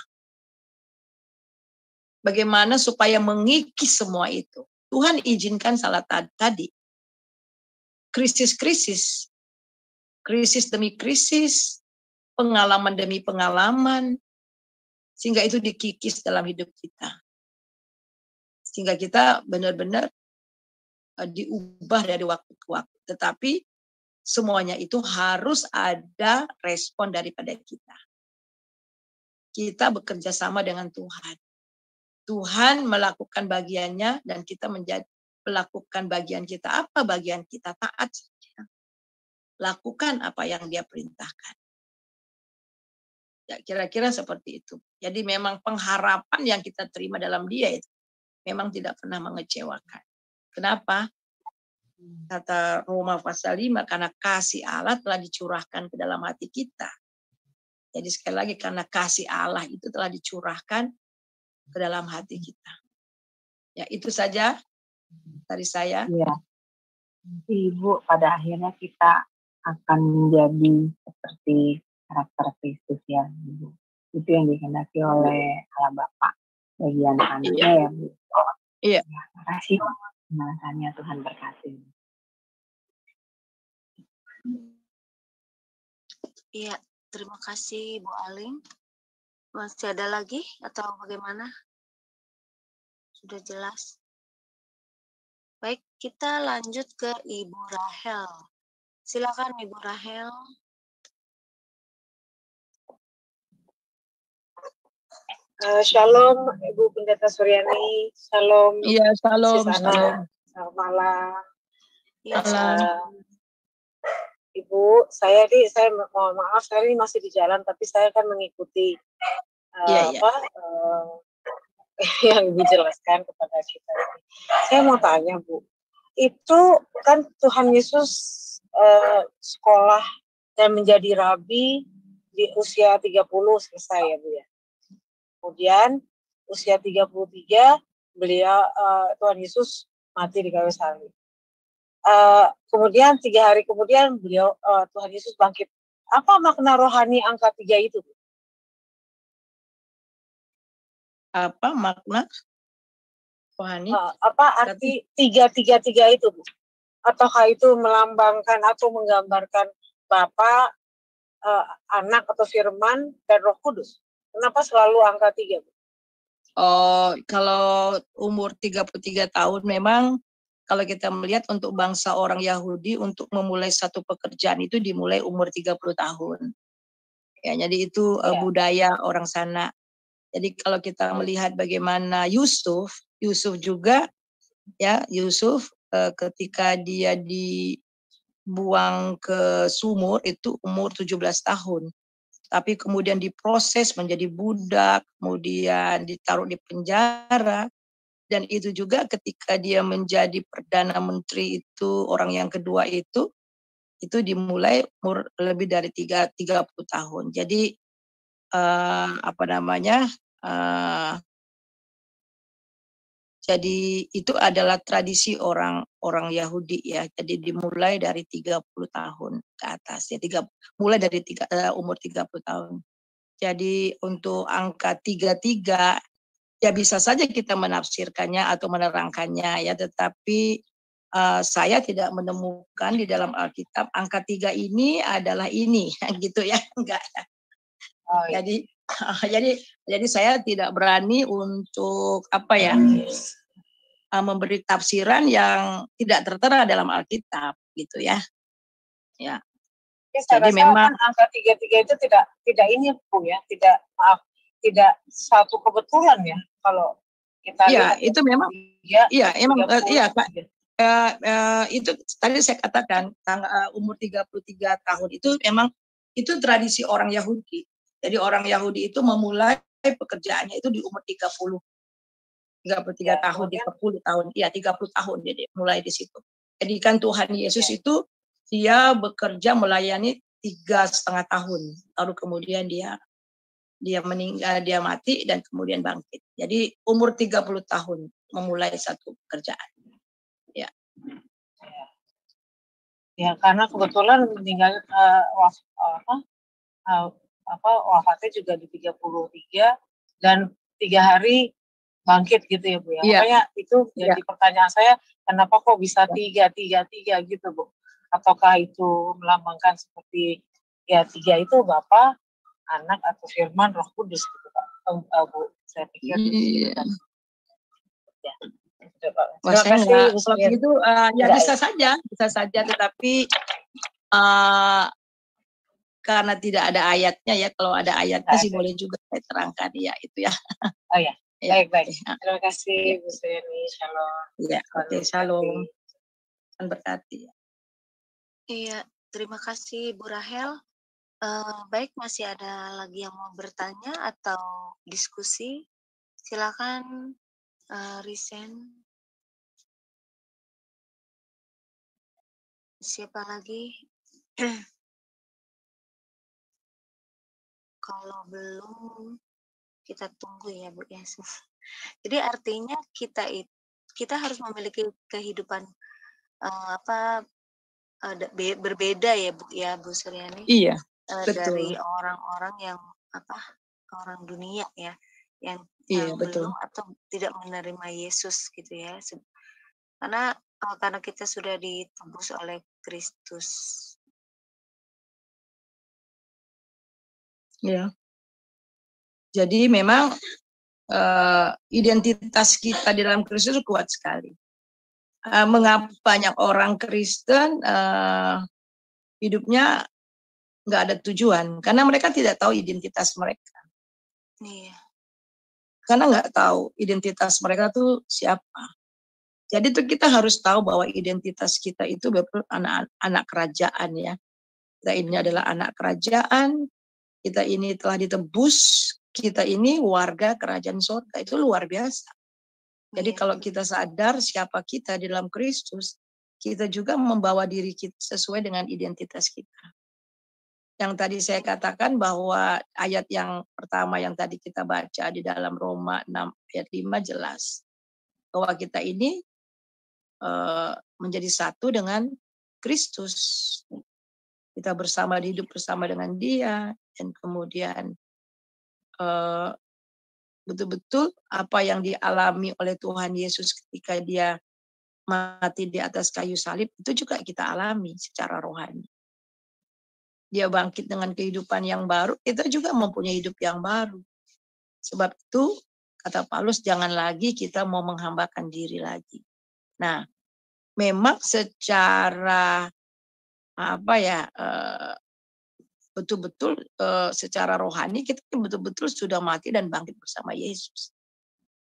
bagaimana supaya mengikis semua itu? Tuhan izinkan salah tadi. Krisis-krisis. Krisis demi krisis. Pengalaman demi pengalaman. Sehingga itu dikikis dalam hidup kita. Sehingga kita benar-benar diubah dari waktu ke waktu. Tetapi semuanya itu harus ada respon daripada kita. Kita bekerja sama dengan Tuhan. Tuhan melakukan bagiannya dan kita melakukan bagian kita. Apa bagian kita? Taat saja. Lakukan apa yang Dia perintahkan. Ya, kira-kira seperti itu. Jadi memang pengharapan yang kita terima dalam Dia itu memang tidak pernah mengecewakan. Kenapa? Kata Roma pasal 5, karena kasih Allah telah dicurahkan ke dalam hati kita. Jadi sekali lagi, karena kasih Allah itu telah dicurahkan ke dalam hati kita. Ya, itu saja dari saya. Ya. Ibu, pada akhirnya kita akan menjadi seperti karakter Kristus ya, Ibu. Itu yang dikehendaki oleh Allah Bapa bagi anak-anaknya ya, Bu. Iya. Terima kasih. Pembahasannya, Tuhan berkati. Iya, terima kasih Bu Aling. Masih ada lagi atau bagaimana? Sudah jelas. Baik, kita lanjut ke Ibu Rahel. Silakan Ibu Rahel. Shalom Ibu Pendeta Suryani. Shalom. Iya, shalom. Shalom. Selamat malam. Iya, Ibu, saya mohon maaf, saya ini masih di jalan, tapi saya akan mengikuti yang Ibu jelaskan kepada kita. Saya mau tanya, Bu, itu kan Tuhan Yesus sekolah dan menjadi rabi di usia 30 selesai ya, Bu ya. Kemudian usia 33 beliau Tuhan Yesus mati di kayu salib. Kemudian 3 hari kemudian beliau Tuhan Yesus bangkit. Apa makna rohani angka 3 itu? Apa makna rohani? Apa arti 333 itu, Bu? Ataukah itu melambangkan atau menggambarkan Bapa, Anak atau Firman dan Roh Kudus? Kenapa selalu angka 3, Bu? Oh, kalau umur 33 tahun memang kalau kita melihat untuk bangsa orang Yahudi untuk memulai satu pekerjaan itu dimulai umur 30 tahun. Ya, jadi itu budaya orang sana. Jadi kalau kita melihat bagaimana Yusuf juga ya, Yusuf ketika dia dibuang ke sumur itu umur 17 tahun. Tapi kemudian diproses menjadi budak, kemudian ditaruh di penjara, dan itu juga ketika dia menjadi Perdana Menteri itu, orang yang kedua itu dimulai umur lebih dari 30 tahun. Jadi jadi itu adalah tradisi orang Yahudi ya. Jadi dimulai dari 30 tahun ke atas ya, mulai dari umur 30 tahun. Jadi untuk angka 33 ya bisa saja kita menafsirkannya atau menerangkannya ya, tetapi saya tidak menemukan di dalam Alkitab angka 3 ini adalah ini gitu ya, enggak. Jadi saya tidak berani untuk memberi tafsiran yang tidak tertera dalam Alkitab gitu ya. Ya. Jadi memang angka 33 itu tidak ini, Bu ya, tidak satu kebetulan ya kalau kita lihat. Itu memang itu tadi saya katakan umur 33 tahun itu memang itu tradisi orang Yahudi. Jadi orang Yahudi itu memulai pekerjaannya itu di umur 33 tahun, 30 tahun. Iya, 30 tahun jadi mulai di situ. Jadi kan Tuhan Yesus itu dia bekerja melayani 3,5 tahun. Lalu kemudian dia meninggal, dia mati dan kemudian bangkit. Jadi umur 30 tahun memulai satu pekerjaan. Ya. Ya, karena kebetulan meninggal wafatnya juga di 33 dan 3 hari bangkit gitu ya, Bu ya. Makanya itu jadi pertanyaan saya, kenapa kok bisa 3 gitu, Bu? Ataukah itu melambangkan seperti ya 3 itu Bapa, Anak atau Firman, Roh Kudus gitu, Pak. Bu, saya pikir ya. Terima kasih, Bu. Kalau begitu ya bisa saja, tetapi karena tidak ada ayatnya ya, kalau ada ayatnya sih boleh juga saya terangkan ya itu ya. Oh ya, baik. Terima kasih Bu Suryani, shalom. Ya, oke, shalom. Tuhan berkati. Iya, terima kasih Bu Rahel. Baik, masih ada lagi yang mau bertanya atau diskusi? Silakan Risen. Siapa lagi? Kalau belum, kita tunggu ya Bu ya. Jadi artinya kita harus memiliki kehidupan berbeda ya Bu Suryani. Iya. Dari orang-orang yang orang dunia ya, yang belum atau tidak menerima Yesus gitu ya. Karena kita sudah ditebus oleh Kristus. Ya. Jadi memang identitas kita di dalam Kristus kuat sekali. Mengapa banyak orang Kristen hidupnya nggak ada tujuan? Karena mereka tidak tahu identitas mereka. Iya. Karena nggak tahu identitas mereka tuh siapa. Jadi tuh kita harus tahu bahwa identitas kita itu betul anak kerajaan ya. Kita ini adalah anak kerajaan, kita ini telah ditebus, kita ini warga kerajaan surga. Itu luar biasa. Jadi kalau kita sadar siapa kita di dalam Kristus, kita juga membawa diri kita sesuai dengan identitas kita. Yang tadi saya katakan bahwa ayat yang pertama yang tadi kita baca di dalam Roma 6 ayat 5 jelas. Bahwa kita ini menjadi satu dengan Kristus. Kita hidup bersama dengan Dia, dan kemudian betul-betul apa yang dialami oleh Tuhan Yesus ketika Dia mati di atas kayu salib, itu juga kita alami secara rohani. Dia bangkit dengan kehidupan yang baru, kita juga mempunyai hidup yang baru. Sebab itu, kata Paulus, jangan lagi kita mau menghambakan diri lagi. Nah, memang secara betul-betul secara rohani kita betul-betul sudah mati dan bangkit bersama Yesus.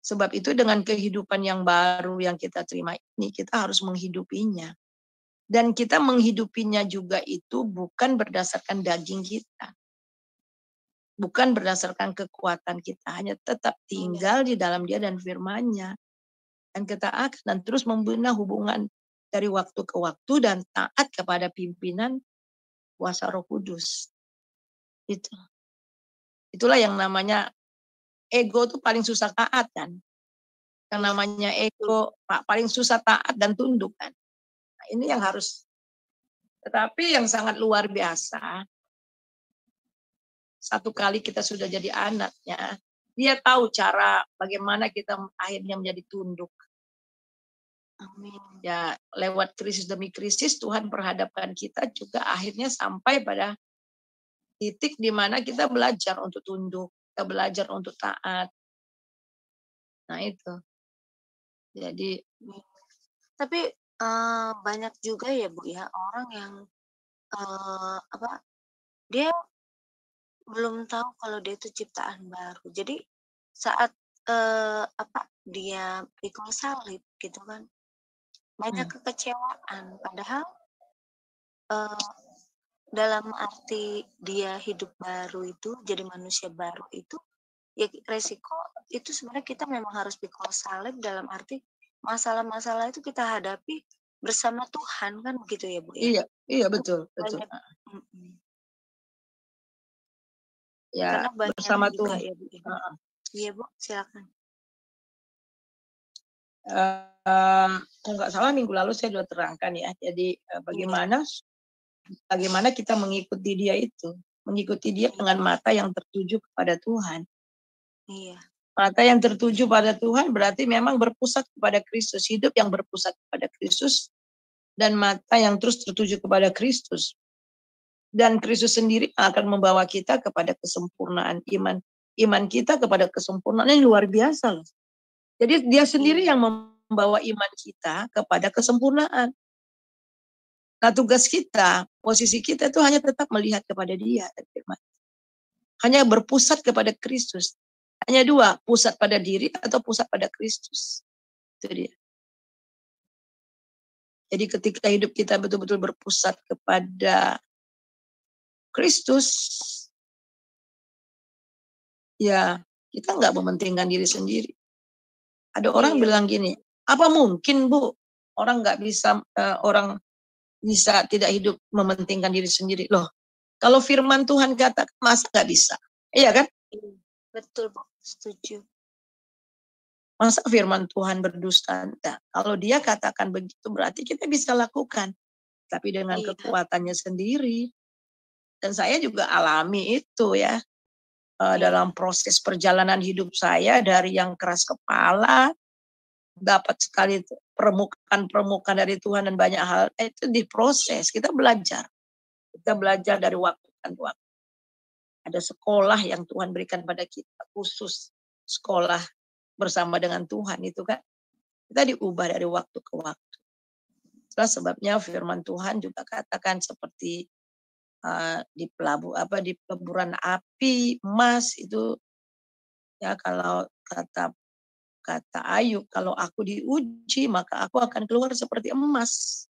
Sebab itu dengan kehidupan yang baru yang kita terima ini, kita harus menghidupinya. Dan kita menghidupinya juga itu bukan berdasarkan daging kita. Bukan berdasarkan kekuatan kita. Hanya tetap tinggal di dalam Dia dan firman-Nya. Dan kita akan terus membina hubungan dari waktu ke waktu dan taat kepada pimpinan kuasa Roh Kudus. Itulah yang namanya ego tuh paling susah taat kan. Yang namanya ego paling susah taat dan tunduk kan. Nah, ini yang harus. Tetapi yang sangat luar biasa, satu kali kita sudah jadi anaknya, Dia tahu cara bagaimana kita akhirnya menjadi tunduk. Amin. Ya, lewat krisis demi krisis Tuhan perhadapkan kita juga akhirnya sampai pada titik di mana kita belajar untuk tunduk, kita belajar untuk taat. Nah itu. Jadi, tapi banyak juga ya Bu ya orang yang dia belum tahu kalau dia itu ciptaan baru. Jadi saat dia pikul salib gitu kan, banyak kekecewaan. Padahal dalam arti dia hidup baru itu, jadi manusia baru itu, ya resiko itu sebenarnya kita memang harus pikul salib dalam arti masalah-masalah itu kita hadapi bersama Tuhan kan begitu ya Bu ya? Iya betul. Ya, bersama Tuhan. Ya, Bu. Iya Bu, silakan. Kalau nggak salah minggu lalu saya sudah terangkan ya. Jadi bagaimana kita mengikuti Dia itu, mengikuti Dia dengan mata yang tertuju kepada Tuhan. Iya. Mata yang tertuju pada Tuhan berarti memang berpusat kepada Kristus, hidup yang berpusat kepada Kristus, dan mata yang terus tertuju kepada Kristus. Dan Kristus sendiri akan membawa kita kepada kesempurnaan iman. Iman kita kepada kesempurnaan yang luar biasa loh. Jadi Dia sendiri yang membawa iman kita kepada kesempurnaan. Nah tugas kita, posisi kita itu hanya tetap melihat kepada Dia dan firman. Hanya berpusat kepada Kristus. Hanya dua, pusat pada diri atau pusat pada Kristus. Itu dia. Jadi ketika hidup kita betul-betul berpusat kepada Kristus, ya kita nggak mementingkan diri sendiri. Ada orang bilang gini, apa mungkin Bu, orang bisa tidak hidup mementingkan diri sendiri? Loh, kalau firman Tuhan kata, masa nggak bisa? Iya kan? Betul Bu, setuju. Masa firman Tuhan berdusta? Nah, kalau Dia katakan begitu berarti kita bisa lakukan. Tapi dengan kekuatannya sendiri. Dan saya juga alami itu ya. Dalam proses perjalanan hidup saya dari yang keras kepala, dapat sekali permukaan dari Tuhan dan banyak hal, itu diproses, kita belajar. Kita belajar dari waktu ke waktu. Ada sekolah yang Tuhan berikan pada kita, khusus sekolah bersama dengan Tuhan itu kan. Kita diubah dari waktu ke waktu. Itulah sebabnya firman Tuhan juga katakan seperti di peleburan api emas itu ya, kalau kata Ayub, kalau aku diuji maka aku akan keluar seperti emas.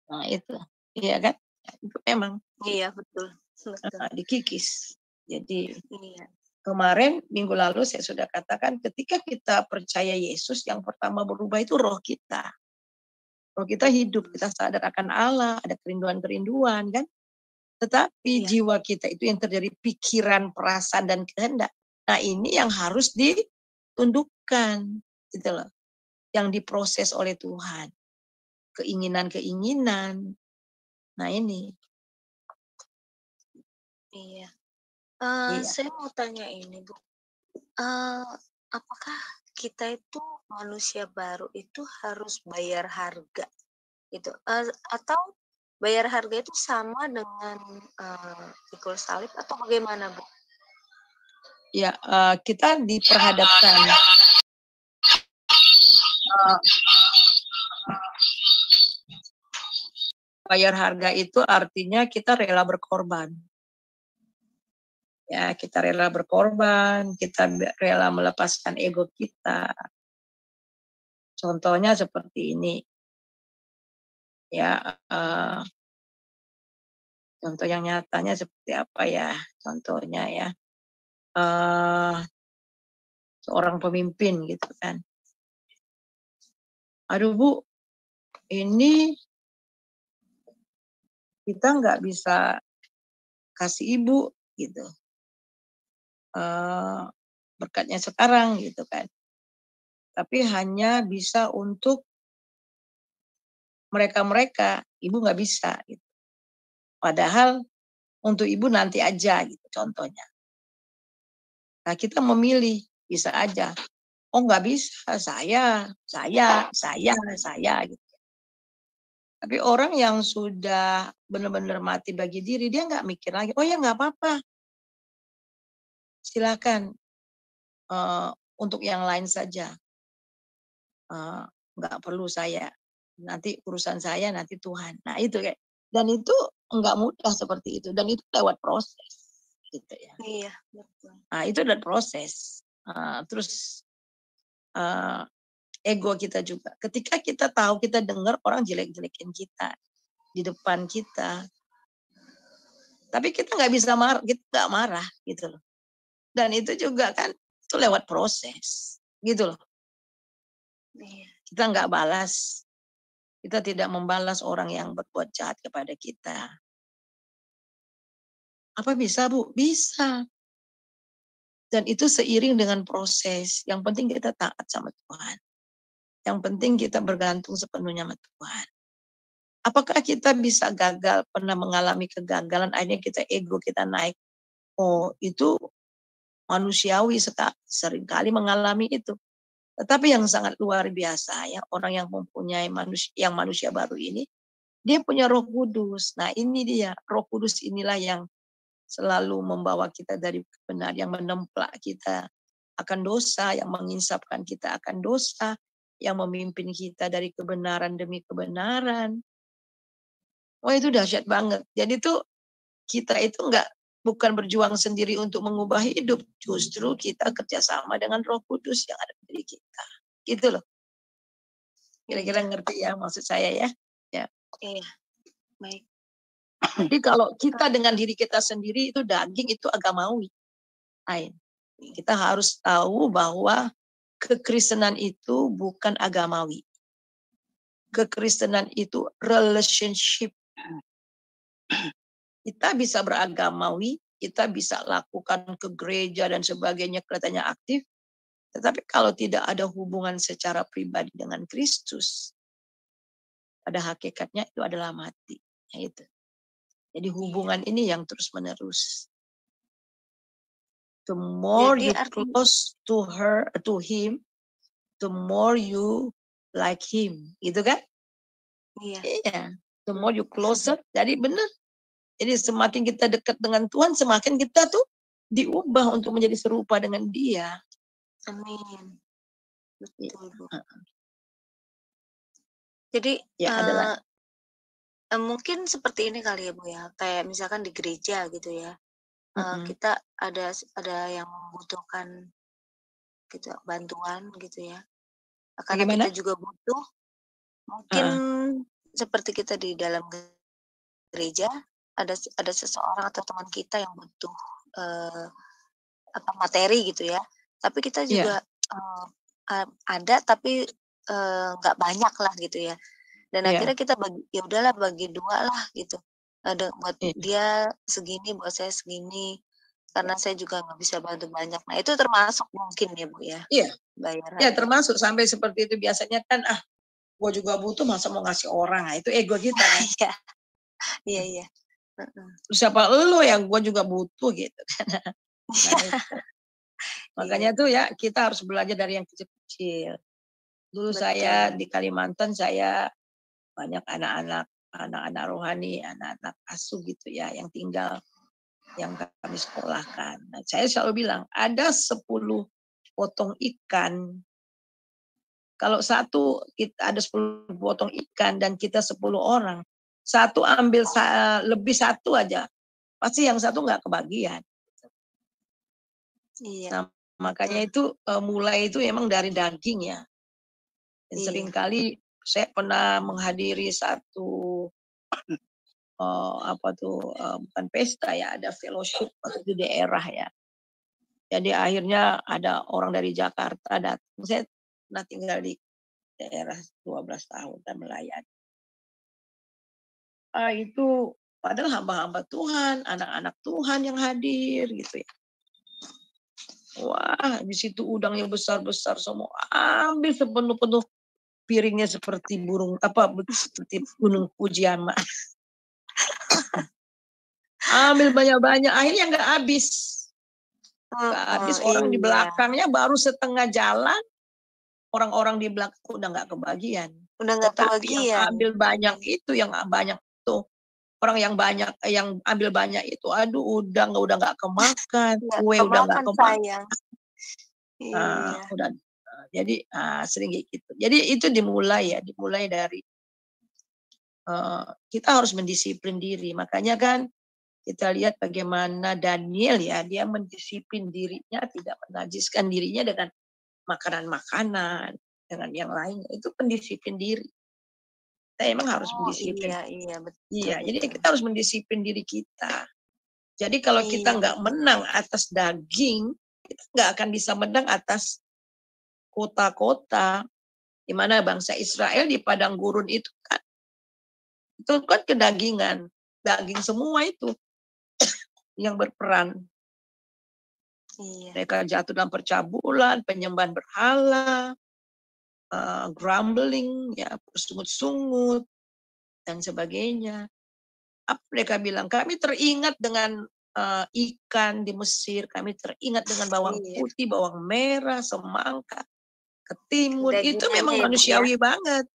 Nah itu, iya kan? Ya, itu memang Iya, betul. Betul. dikikis. Jadi Iya. kemarin minggu lalu saya sudah katakan ketika kita percaya Yesus, yang pertama berubah itu roh kita. Roh kita hidup, kita sadar akan Allah, ada kerinduan-kerinduan kan. Tetapi Iya. jiwa kita itu yang terjadi pikiran, perasaan, dan kehendak. Nah ini yang harus ditundukkan, gitu loh. Yang diproses oleh Tuhan. Keinginan-keinginan. Nah ini. Iya. Iya. Saya mau tanya ini, Bu. Apakah kita itu manusia baru itu harus bayar harga gitu? Atau bayar harga itu sama dengan pikul salib atau bagaimana, Bu? Ya, kita diperhadapkan bayar harga itu artinya kita rela berkorban. Ya, kita rela berkorban, kita rela melepaskan ego kita. Contohnya seperti ini. Ya, contoh yang nyatanya seperti apa ya? Contohnya ya, seorang pemimpin gitu kan. Aduh Bu, ini kita nggak bisa kasih ibu gitu. Berkatnya sekarang gitu kan. Tapi hanya bisa untuk mereka-mereka, ibu nggak bisa gitu. Padahal untuk ibu nanti aja gitu contohnya. Nah kita memilih, bisa aja. Oh nggak bisa, saya gitu. Tapi orang yang sudah benar-benar mati bagi diri, dia nggak mikir lagi, oh ya nggak apa-apa. Silakan untuk yang lain saja. Nggak perlu saya. Nanti urusan saya, nanti Tuhan. Nah itu kayak. Dan itu nggak mudah seperti itu. Dan itu lewat proses. Gitu ya. Iya, betul. Nah itu lewat proses. Terus ego kita juga. Ketika kita tahu, kita dengar orang jelek-jelekin kita di depan kita. Tapi kita nggak bisa marah, kita nggak marah gitu loh. Dan itu juga kan itu lewat proses gitu loh. Iya. Kita nggak balas. Kita tidak membalas orang yang berbuat jahat kepada kita. Apa bisa Bu? Bisa. Dan itu seiring dengan proses. Yang penting kita taat sama Tuhan. Yang penting kita bergantung sepenuhnya sama Tuhan. Apakah kita bisa gagal, pernah mengalami kegagalan, akhirnya kita ego kita naik. Oh itu manusiawi seringkali mengalami itu. Tetapi yang sangat luar biasa ya, orang yang mempunyai manusia baru ini, dia punya Roh Kudus. Nah ini dia, Roh Kudus inilah yang selalu membawa kita dari kebenaran, yang menemplak kita akan dosa, yang menginsapkan kita akan dosa, yang memimpin kita dari kebenaran demi kebenaran. Wah itu dahsyat banget. Jadi tuh kita itu bukan berjuang sendiri untuk mengubah hidup, justru kita kerjasama dengan Roh Kudus yang ada di diri kita. Gitu loh. Kira-kira ngerti ya maksud saya ya? Ya. Iya, baik. Jadi kalau kita dengan diri kita sendiri itu daging, itu agamawi. Kita harus tahu bahwa kekristenan itu bukan agamawi. Kekristenan itu relationship. Kita bisa beragamawi, kita bisa lakukan ke gereja dan sebagainya, kelihatannya aktif. Tetapi kalau tidak ada hubungan secara pribadi dengan Kristus, pada hakikatnya itu adalah mati. Ya itu. Jadi hubungan ini yang terus menerus. The more you close to her, to him, the more you like him, gitu kan? Iya. Iya. The more you closer, jadi benar. Jadi semakin kita dekat dengan Tuhan, semakin kita tuh diubah untuk menjadi serupa dengan Dia. Amin. Betul, Bu. Jadi Ya, mungkin seperti ini kali ya Bu ya, kayak misalkan di gereja gitu ya, kita ada yang membutuhkan gitu bantuan gitu ya, karena Bagaimana? kita juga butuh, mungkin seperti kita di dalam gereja ada seseorang atau teman kita yang butuh materi gitu ya, tapi kita juga ada tapi nggak banyak lah gitu ya, dan akhirnya kita ya udahlah bagi 2 lah gitu, ada buat dia segini, buat saya segini, karena saya juga nggak bisa bantu banyak. Nah itu termasuk mungkin ya Bu ya? Iya, bayaran. Ya termasuk sampai seperti itu. Biasanya kan gue juga butuh, masa mau ngasih orang, nah itu ego kita kan. Iya. Siapa lo yang gue juga butuh gitu kan. Makanya tuh ya kita harus belajar dari yang kecil-kecil. Dulu saya di Kalimantan, saya banyak anak-anak rohani, anak-anak asuh gitu ya, yang tinggal, yang kami sekolahkan. Nah, saya selalu bilang, ada 10 potong ikan. Kalau ada 10 potong ikan dan kita 10 orang, satu ambil lebih satu aja, pasti yang satu nggak kebagian. Iya. Nah, makanya itu mulai itu emang dari daging ya. Dan seringkali saya pernah menghadiri satu bukan pesta ya, ada fellowship di daerah ya. Jadi akhirnya ada orang dari Jakarta datang. Saya pernah tinggal di daerah 12 tahun dan melayani. Itu padahal hamba-hamba Tuhan, anak-anak Tuhan yang hadir gitu ya. Wah, di situ udangnya besar-besar semua, ambil sepenuh-penuh piringnya seperti seperti gunung Fujiama. Ambil banyak-banyak, akhirnya nggak habis. Orang di belakangnya baru setengah jalan, orang-orang di belakang udah nggak kebagian. Tetapi yang ambil banyak itu, orang yang ambil banyak itu, aduh udah nggak kemakan, kue udah nggak kemakan. Udah. Jadi sering gitu. Jadi itu dimulai dari kita harus mendisiplin diri. Makanya kan kita lihat bagaimana Daniel ya, dia mendisiplin dirinya, tidak menajiskan dirinya dengan makanan-makanan, dengan yang lainnya. Itu pendisiplin diri. Kita emang harus mendisiplin. Iya, betul. Iya, jadi kita harus mendisiplin diri kita. Jadi kalau kita nggak menang atas daging, kita nggak akan bisa menang atas kota-kota. Di mana bangsa Israel di padang gurun itu kan kedagingan, daging semua itu yang berperan. Mereka jatuh dalam percabulan, penyembahan berhala, grumbling, ya, bersungut-sungut, dan sebagainya. Apa mereka bilang? Kami teringat dengan ikan di Mesir, kami teringat dengan bawang putih, bawang merah, semangka, ketimun. Itu memang manusiawi banget.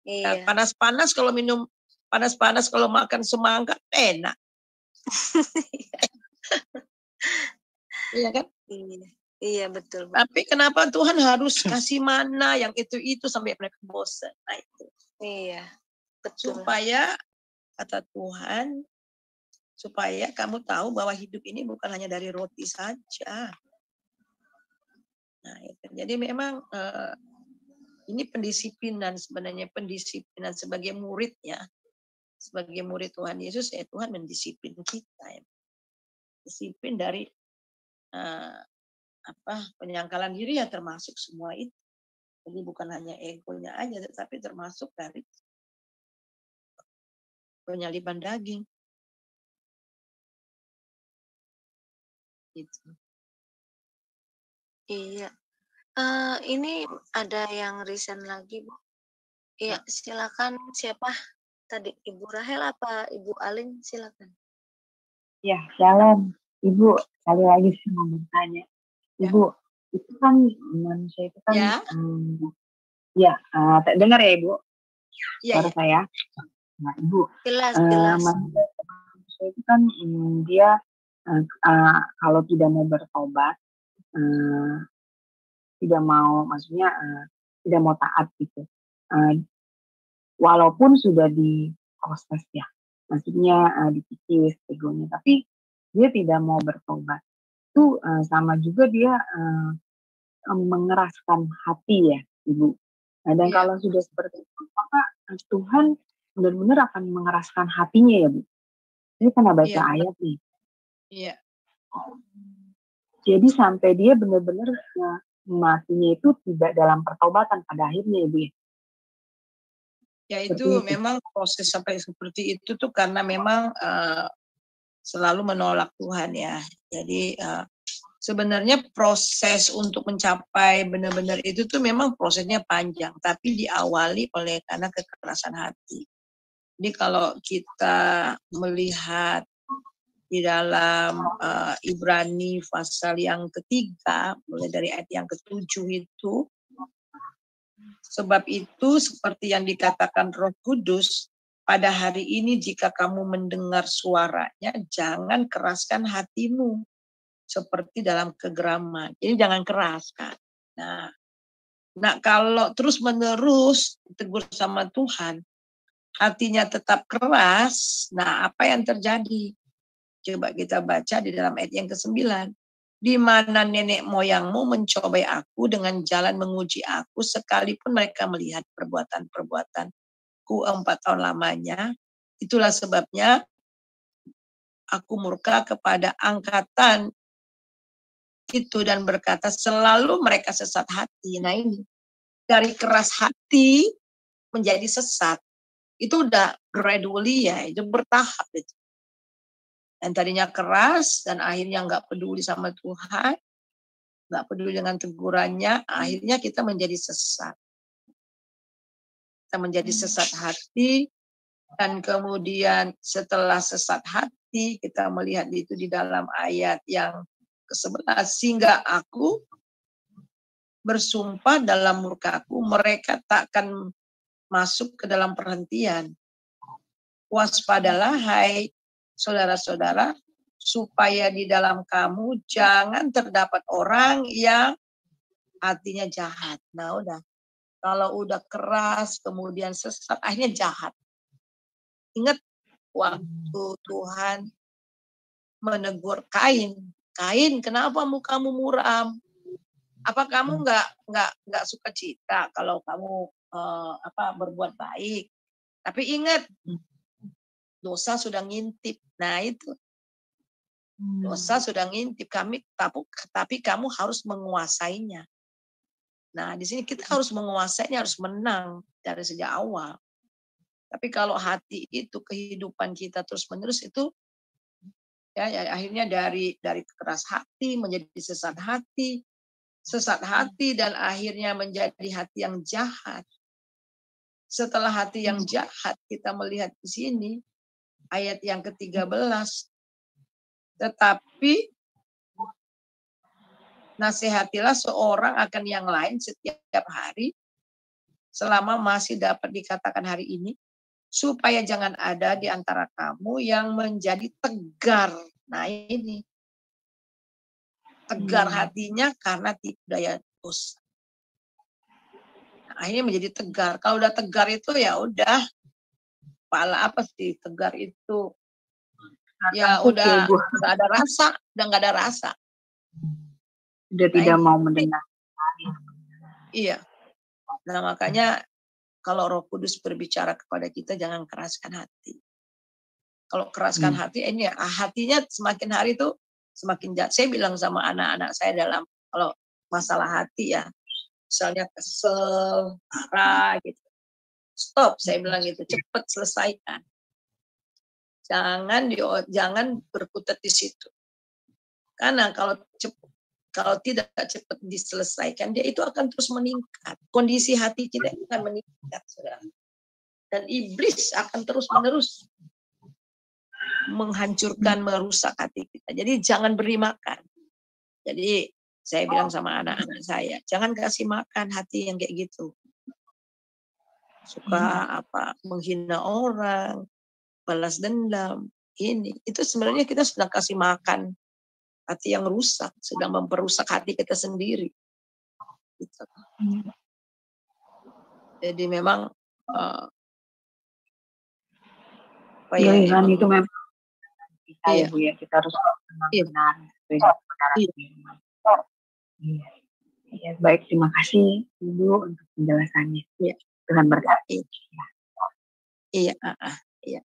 Ya, panas-panas kalau minum, panas-panas kalau makan semangka, enak. Iya kan? Iya betul. Tapi kenapa Tuhan harus kasih mana yang itu sampai mereka bosan? Nah itu. Iya, betul. Supaya kata Tuhan, supaya kamu tahu bahwa hidup ini bukan hanya dari roti saja. Nah itu. Jadi memang ini pendisiplinan, sebenarnya pendisiplinan sebagai murid ya. Sebagai murid Tuhan Yesus, Tuhan mendisiplin kita. Ya. Disiplin dari penyangkalan diri ya, termasuk semua itu. Jadi bukan hanya egonya aja, tetapi termasuk dari penyaliban daging. Gitu. Iya. Ini ada yang resign lagi, Bu. Iya, silakan. Siapa tadi? Ibu Rahel apa Ibu Alin? Silakan. Ya, shalom. Ibu, sekali lagi saya mau bertanya. Ibu, itu kan manusia itu kan dengar ya Ibu? Suara saya. Nah, Ibu. Jelas. Manusia itu kan dia kalau tidak mau bertobat, tidak mau, maksudnya tidak mau taat gitu. Walaupun sudah diproses ya, maksudnya dikikis egonya, tapi dia tidak mau bertobat. Itu sama juga dia mengeraskan hati ya, Ibu. Nah, dan kalau sudah seperti itu, maka Tuhan benar-benar akan mengeraskan hatinya ya Bu. Ini pernah baca Iya, ayat nih. iya, Jadi sampai dia benar-benar matinya itu tidak dalam pertobatan pada akhirnya ya Bu ya. ya Seperti itu itu. memang proses sampai seperti itu tuh karena memang selalu menolak Tuhan ya. Jadi sebenarnya proses untuk mencapai benar-benar itu tuh memang prosesnya panjang, tapi diawali oleh karena kekerasan hati. Jadi kalau kita melihat di dalam Ibrani pasal yang ketiga, mulai dari ayat yang ke-7 itu, sebab itu seperti yang dikatakan Roh Kudus, pada hari ini jika kamu mendengar suaranya, jangan keraskan hatimu seperti dalam kegeraman. Jadi jangan keraskan. Nah kalau terus-menerus tegur sama Tuhan, hatinya tetap keras, nah apa yang terjadi? Coba kita baca di dalam ayat yang ke-9. Di mana nenek moyangmu mencobai aku dengan jalan menguji aku, sekalipun mereka melihat perbuatan-perbuatanku 4 tahun lamanya. Itulah sebabnya aku murka kepada angkatan itu dan berkata selalu mereka sesat hati. Nah ini, dari keras hati menjadi sesat, itu udah gradually ya, itu bertahap itu. Dan tadinya keras dan akhirnya nggak peduli sama Tuhan, nggak peduli dengan tegurannya, akhirnya kita menjadi sesat. Kita menjadi sesat hati, dan kemudian setelah sesat hati, kita melihat itu di dalam ayat yang ke-11, sehingga aku bersumpah dalam murkaku, mereka takkan masuk ke dalam perhentian. Waspadalah hai saudara-saudara, supaya di dalam kamu jangan terdapat orang yang hatinya jahat. Nah udah, kalau udah keras kemudian sesat, akhirnya jahat. Ingat waktu Tuhan menegur Kain, Kain kenapa mukamu muram? Apa kamu nggak suka cita kalau kamu berbuat baik? Tapi ingat, dosa sudah ngintip. Nah itu, dosa sudah ngintip kami, tapi kamu harus menguasainya. Nah di sini kita harus menguasainya, harus menang dari sejak awal. Tapi kalau hati itu, kehidupan kita terus-menerus itu, ya akhirnya dari keras hati menjadi sesat hati dan akhirnya menjadi hati yang jahat. Setelah hati yang jahat, kita melihat di sini ayat yang ke-13. Tetapi nasihatilah seorang akan yang lain setiap hari selama masih dapat dikatakan hari ini, supaya jangan ada di antara kamu yang menjadi tegar. Nah ini, tegar hatinya karena tipu daya dosa. Nah, akhirnya menjadi tegar. Kalau udah tegar itu ya udah, pala apa sih tegar itu? Ya udah nggak ada rasa, Udah tidak mau mendengar. Iya. Nah makanya kalau Roh Kudus berbicara kepada kita, jangan keraskan hati. Kalau keraskan hati, ini hatinya semakin hari itu semakin jahat. Saya bilang sama anak-anak saya dalam kalau masalah hati ya, misalnya kesel, marah gitu. Stop, saya bilang gitu, cepat selesaikan. Jangan berkutat di situ. Karena kalau tidak cepat diselesaikan, dia itu akan terus meningkat. Kondisi hati kita akan meningkat, saudara. Dan iblis akan terus-menerus menghancurkan, merusak hati kita. Jadi jangan beri makan. Jadi saya bilang sama anak-anak saya, jangan kasih makan hati yang kayak gitu. Suka menghina orang, balas dendam, itu sebenarnya kita sedang kasih makan hati yang rusak, sedang memperusak hati kita sendiri. Gitu. Jadi memang itu memang kita ya Bu ya, kita harus benar. Iya, baik, terima kasih Ibu untuk penjelasannya. Tuhan berkati. Iya, iya.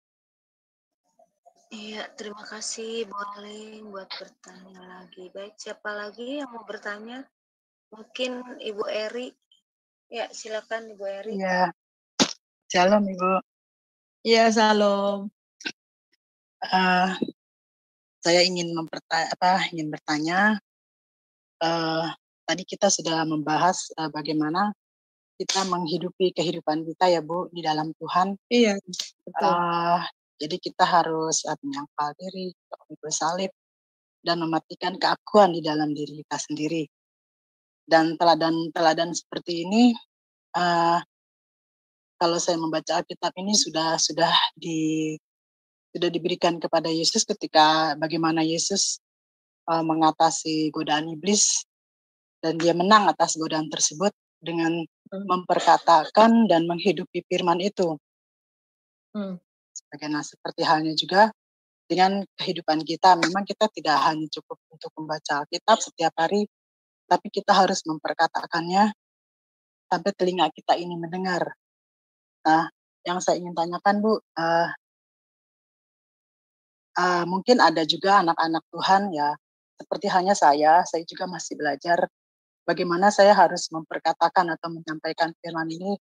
Iya, terima kasih Bu Aling buat bertanya lagi. Baik, siapa lagi yang mau bertanya? Mungkin Ibu Eri. Ya, silakan Ibu Eri. Iya, shalom Ibu. Iya, salam. Saya ingin bertanya. Tadi kita sudah membahas bagaimana kita menghidupi kehidupan kita ya Bu di dalam Tuhan. Iya, betul. Jadi kita harus menyangkal diri, memikul salib, dan mematikan keakuan di dalam diri kita sendiri. Dan teladan-teladan seperti ini, kalau saya membaca Alkitab ini sudah diberikan kepada Yesus ketika bagaimana Yesus mengatasi godaan iblis dan dia menang atas godaan tersebut dengan memperkatakan dan menghidupi firman itu. Bagaimana seperti halnya juga dengan kehidupan kita, memang kita tidak hanya cukup untuk membaca Alkitab setiap hari, tapi kita harus memperkatakannya sampai telinga kita ini mendengar. Nah, yang saya ingin tanyakan Bu, mungkin ada juga anak-anak Tuhan ya, seperti halnya saya juga masih belajar bagaimana saya harus memperkatakan atau menyampaikan firman ini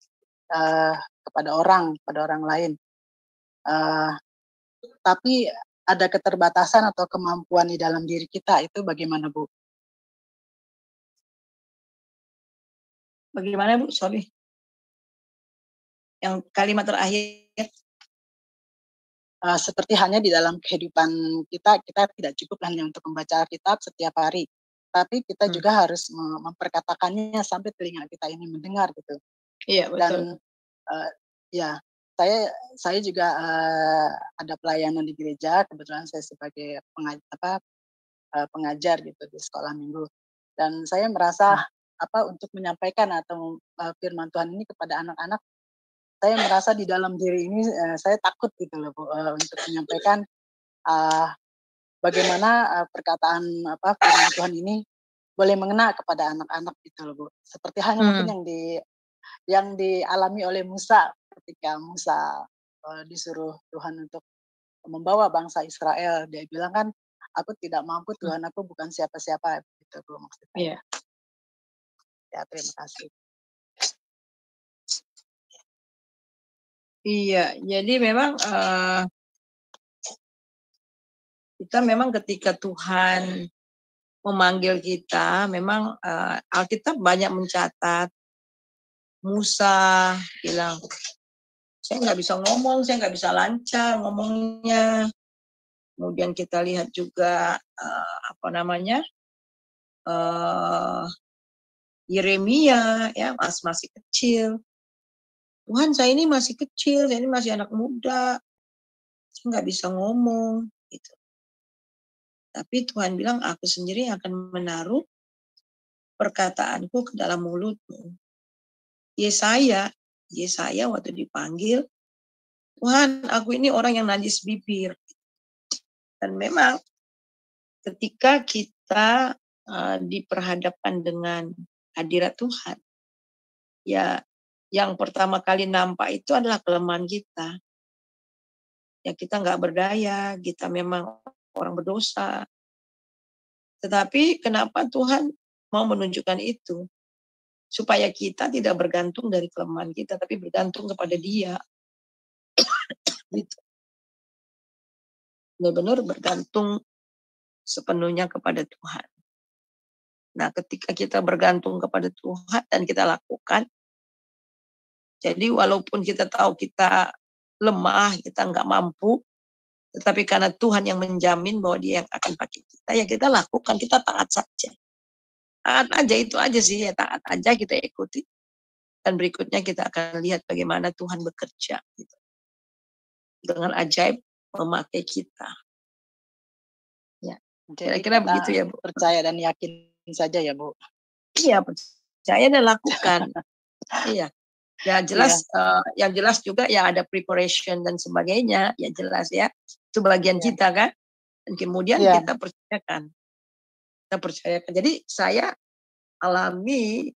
kepada orang lain. Tapi ada keterbatasan atau kemampuan di dalam diri kita, itu bagaimana Bu? Bagaimana Bu? Sorry. Yang kalimat terakhir. Seperti halnya di dalam kehidupan kita tidak cukup hanya untuk membaca Alkitab setiap hari, tapi kita juga harus memperkatakannya sampai telinga kita ini mendengar gitu. Iya, betul. Dan ya, saya juga ada pelayanan di gereja, kebetulan saya sebagai pengajar gitu di sekolah minggu, dan saya merasa untuk menyampaikan atau firman Tuhan ini kepada anak-anak, saya merasa di dalam diri ini saya takut gitu loh Bu, untuk menyampaikan bagaimana perkataan firman Tuhan ini boleh mengena kepada anak-anak gitu loh Bu. Seperti halnya mungkin yang dialami oleh Musa ketika Musa disuruh Tuhan untuk membawa bangsa Israel. Dia bilang kan, aku tidak mampu, Tuhan aku bukan siapa-siapa gitu Bu maksudnya. Iya. Ya, terima kasih. Iya, jadi memang kita memang ketika Tuhan memanggil kita, memang Alkitab banyak mencatat. Musa bilang, saya nggak bisa ngomong, saya nggak bisa lancar ngomongnya. Kemudian kita lihat juga Yeremia ya masih kecil. Tuhan, saya ini masih kecil, saya ini masih anak muda, saya nggak bisa ngomong gitu. Tapi Tuhan bilang, aku sendiri akan menaruh perkataanku ke dalam mulutmu. Yesaya waktu dipanggil, Tuhan, aku ini orang yang najis bibir. Dan memang ketika kita diperhadapkan dengan hadirat Tuhan, ya yang pertama kali nampak itu adalah kelemahan kita. Ya kita nggak berdaya, kita memang orang berdosa. Tetapi kenapa Tuhan mau menunjukkan itu? Supaya kita tidak bergantung dari kelemahan kita, tapi bergantung kepada Dia. Gitu. Benar-benar bergantung sepenuhnya kepada Tuhan. Nah, ketika kita bergantung kepada Tuhan dan kita lakukan, jadi walaupun kita tahu kita lemah, kita nggak mampu, tetapi karena Tuhan yang menjamin bahwa Dia yang akan pakai kita, ya kita lakukan, kita taat saja. Taat aja, itu aja sih, ya taat aja, kita ikuti. Dan berikutnya kita akan lihat bagaimana Tuhan bekerja. Gitu. Dengan ajaib memakai kita. Ya. Kira-kira begitu ya Bu. Percaya dan yakin saja ya Bu. Iya, percaya dan lakukan. Iya. Ya jelas, yang jelas juga ya ada preparation dan sebagainya, ya jelas ya. Itu bagian kita kan. Dan kemudian kita percayakan. Jadi saya alami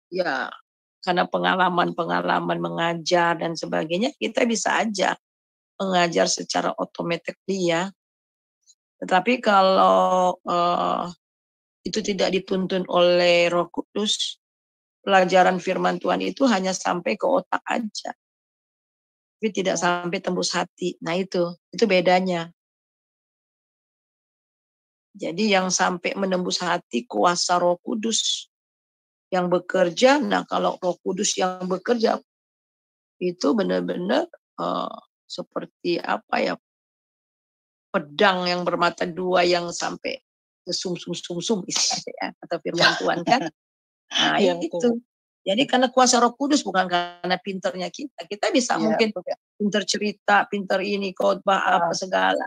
ya karena pengalaman-pengalaman mengajar dan sebagainya, kita bisa aja mengajar secara automatically ya. Tetapi kalau itu tidak dituntun oleh Roh Kudus, pelajaran firman Tuhan itu hanya sampai ke otak aja, tapi tidak sampai tembus hati. Nah itu bedanya. Jadi yang sampai menembus hati kuasa Roh Kudus yang bekerja. Nah kalau Roh Kudus yang bekerja itu benar-benar seperti apa ya, pedang yang bermata dua yang sampai ke sum-sum istilahnya ya, kata firman Tuhan kan. Nah itu. Jadi karena kuasa Roh Kudus, bukan karena pinternya kita. Kita bisa mungkin pinter cerita, pinter ini, khotbah apa segala.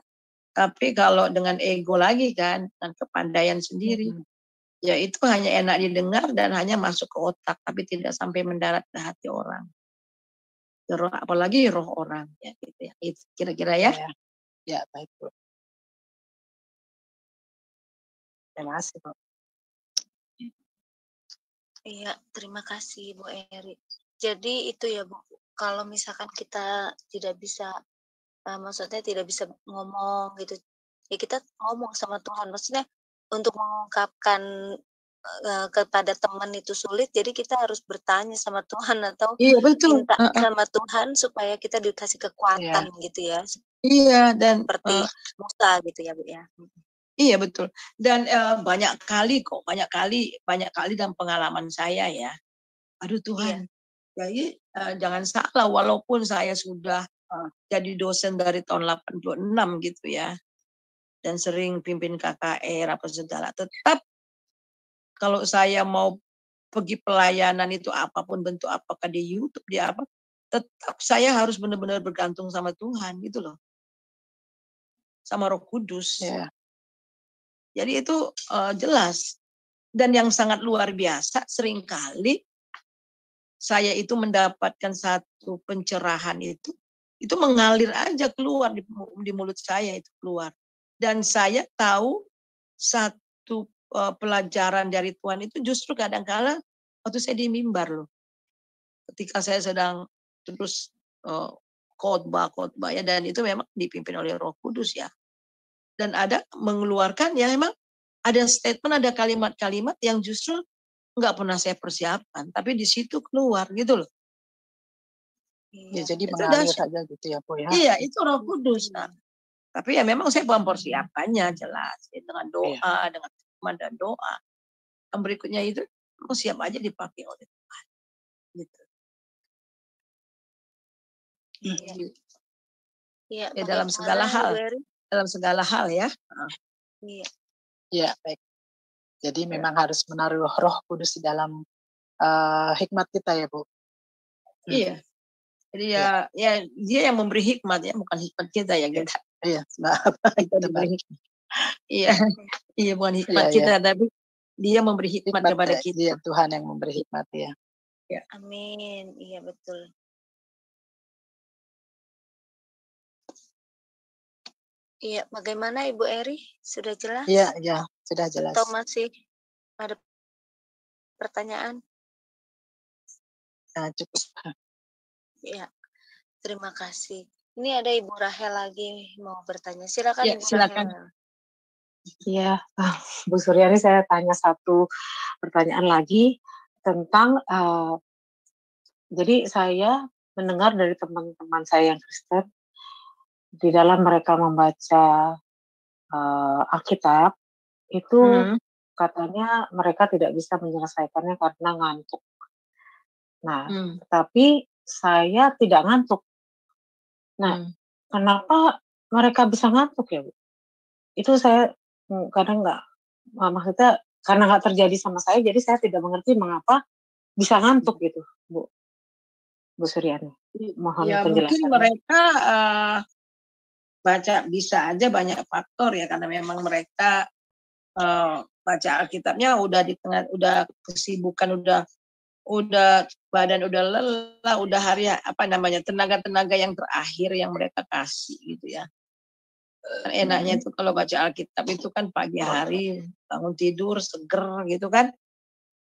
Tapi kalau dengan ego lagi kan, dan kepandaian sendiri, ya itu hanya enak didengar dan hanya masuk ke otak, tapi tidak sampai mendarat ke hati orang. Apalagi roh orang, ya gitu ya. Itu kira-kira ya. Ya, baik Bu. Terima kasih Bu. Iya, terima kasih Bu Eri. Jadi itu ya Bu, kalau misalkan kita tidak bisa, maksudnya tidak bisa ngomong gitu, ya kita ngomong sama Tuhan. Maksudnya untuk mengungkapkan kepada teman itu sulit, jadi kita harus bertanya sama Tuhan atau minta sama Tuhan supaya kita dikasih kekuatan gitu ya. Iya, dan seperti Musa gitu ya Bu ya. Iya betul. Dan banyak kali dalam pengalaman saya ya. Aduh Tuhan. Jadi jangan salah, walaupun saya sudah jadi dosen dari tahun 86 gitu ya. Dan sering pimpin KKR apa segala. Tetap kalau saya mau pergi pelayanan itu apapun bentuk, apakah di YouTube, di apa, tetap saya harus benar-benar bergantung sama Tuhan gitu loh. Sama Roh Kudus. Jadi itu jelas. Dan yang sangat luar biasa, seringkali saya itu mendapatkan satu pencerahan itu mengalir aja keluar di mulut saya itu keluar. Dan saya tahu satu pelajaran dari Tuhan itu justru kadang-kala waktu saya di mimbar loh. Ketika saya sedang terus khotbah ya, dan itu memang dipimpin oleh Roh Kudus ya. Dan ada mengeluarkan ya, memang ada statement, ada kalimat-kalimat yang justru nggak pernah saya persiapkan, tapi di situ keluar gitu loh. Ya, jadi mengalir saja gitu ya Bu ya. Iya, itu Roh Kudus. Nah, tapi ya memang saya mempersiapkannya jelas ya, dengan doa, dengan firman dan doa. Yang berikutnya itu mau siap aja dipakai oleh Tuhan. Gitu. Iya. Ya, dalam segala hal. Dalam segala hal ya. Iya. Ya, baik. Jadi memang harus menaruh Roh Kudus di dalam hikmat kita ya Bu. Iya. Jadi ya dia yang memberi hikmat ya, bukan hikmat kita ya kita. Iya, maaf. Iya, bukan hikmat kita, tapi dia memberi hikmat kepada kita. Dia Tuhan yang memberi hikmat ya. Amin. Iya betul. Iya, bagaimana Ibu Eri? Sudah jelas? Iya, sudah jelas. Atau masih ada pertanyaan? Nah, cukup. Iya, terima kasih. Ini ada Ibu Rahel lagi mau bertanya. Silakan ya, Ibu silakan. Rahel. Iya, Bu Suryani, saya tanya satu pertanyaan lagi tentang jadi saya mendengar dari teman-teman saya yang Kristen di dalam mereka membaca Alkitab itu katanya mereka tidak bisa menyelesaikannya karena ngantuk. Nah, tapi saya tidak ngantuk. Nah, kenapa mereka bisa ngantuk ya, Bu? Itu saya kadang maksudnya karena nggak terjadi sama saya, jadi saya tidak mengerti mengapa bisa ngantuk gitu, Bu Suryani. Mohon ya penjelasannya. Mungkin mereka baca, bisa aja banyak faktor ya, karena memang mereka baca Alkitabnya udah di tengah, udah kesibukan, udah badan udah lelah, udah hari tenaga yang terakhir yang mereka kasih gitu ya. Enaknya itu kalau baca Alkitab itu kan pagi hari bangun tidur seger gitu kan.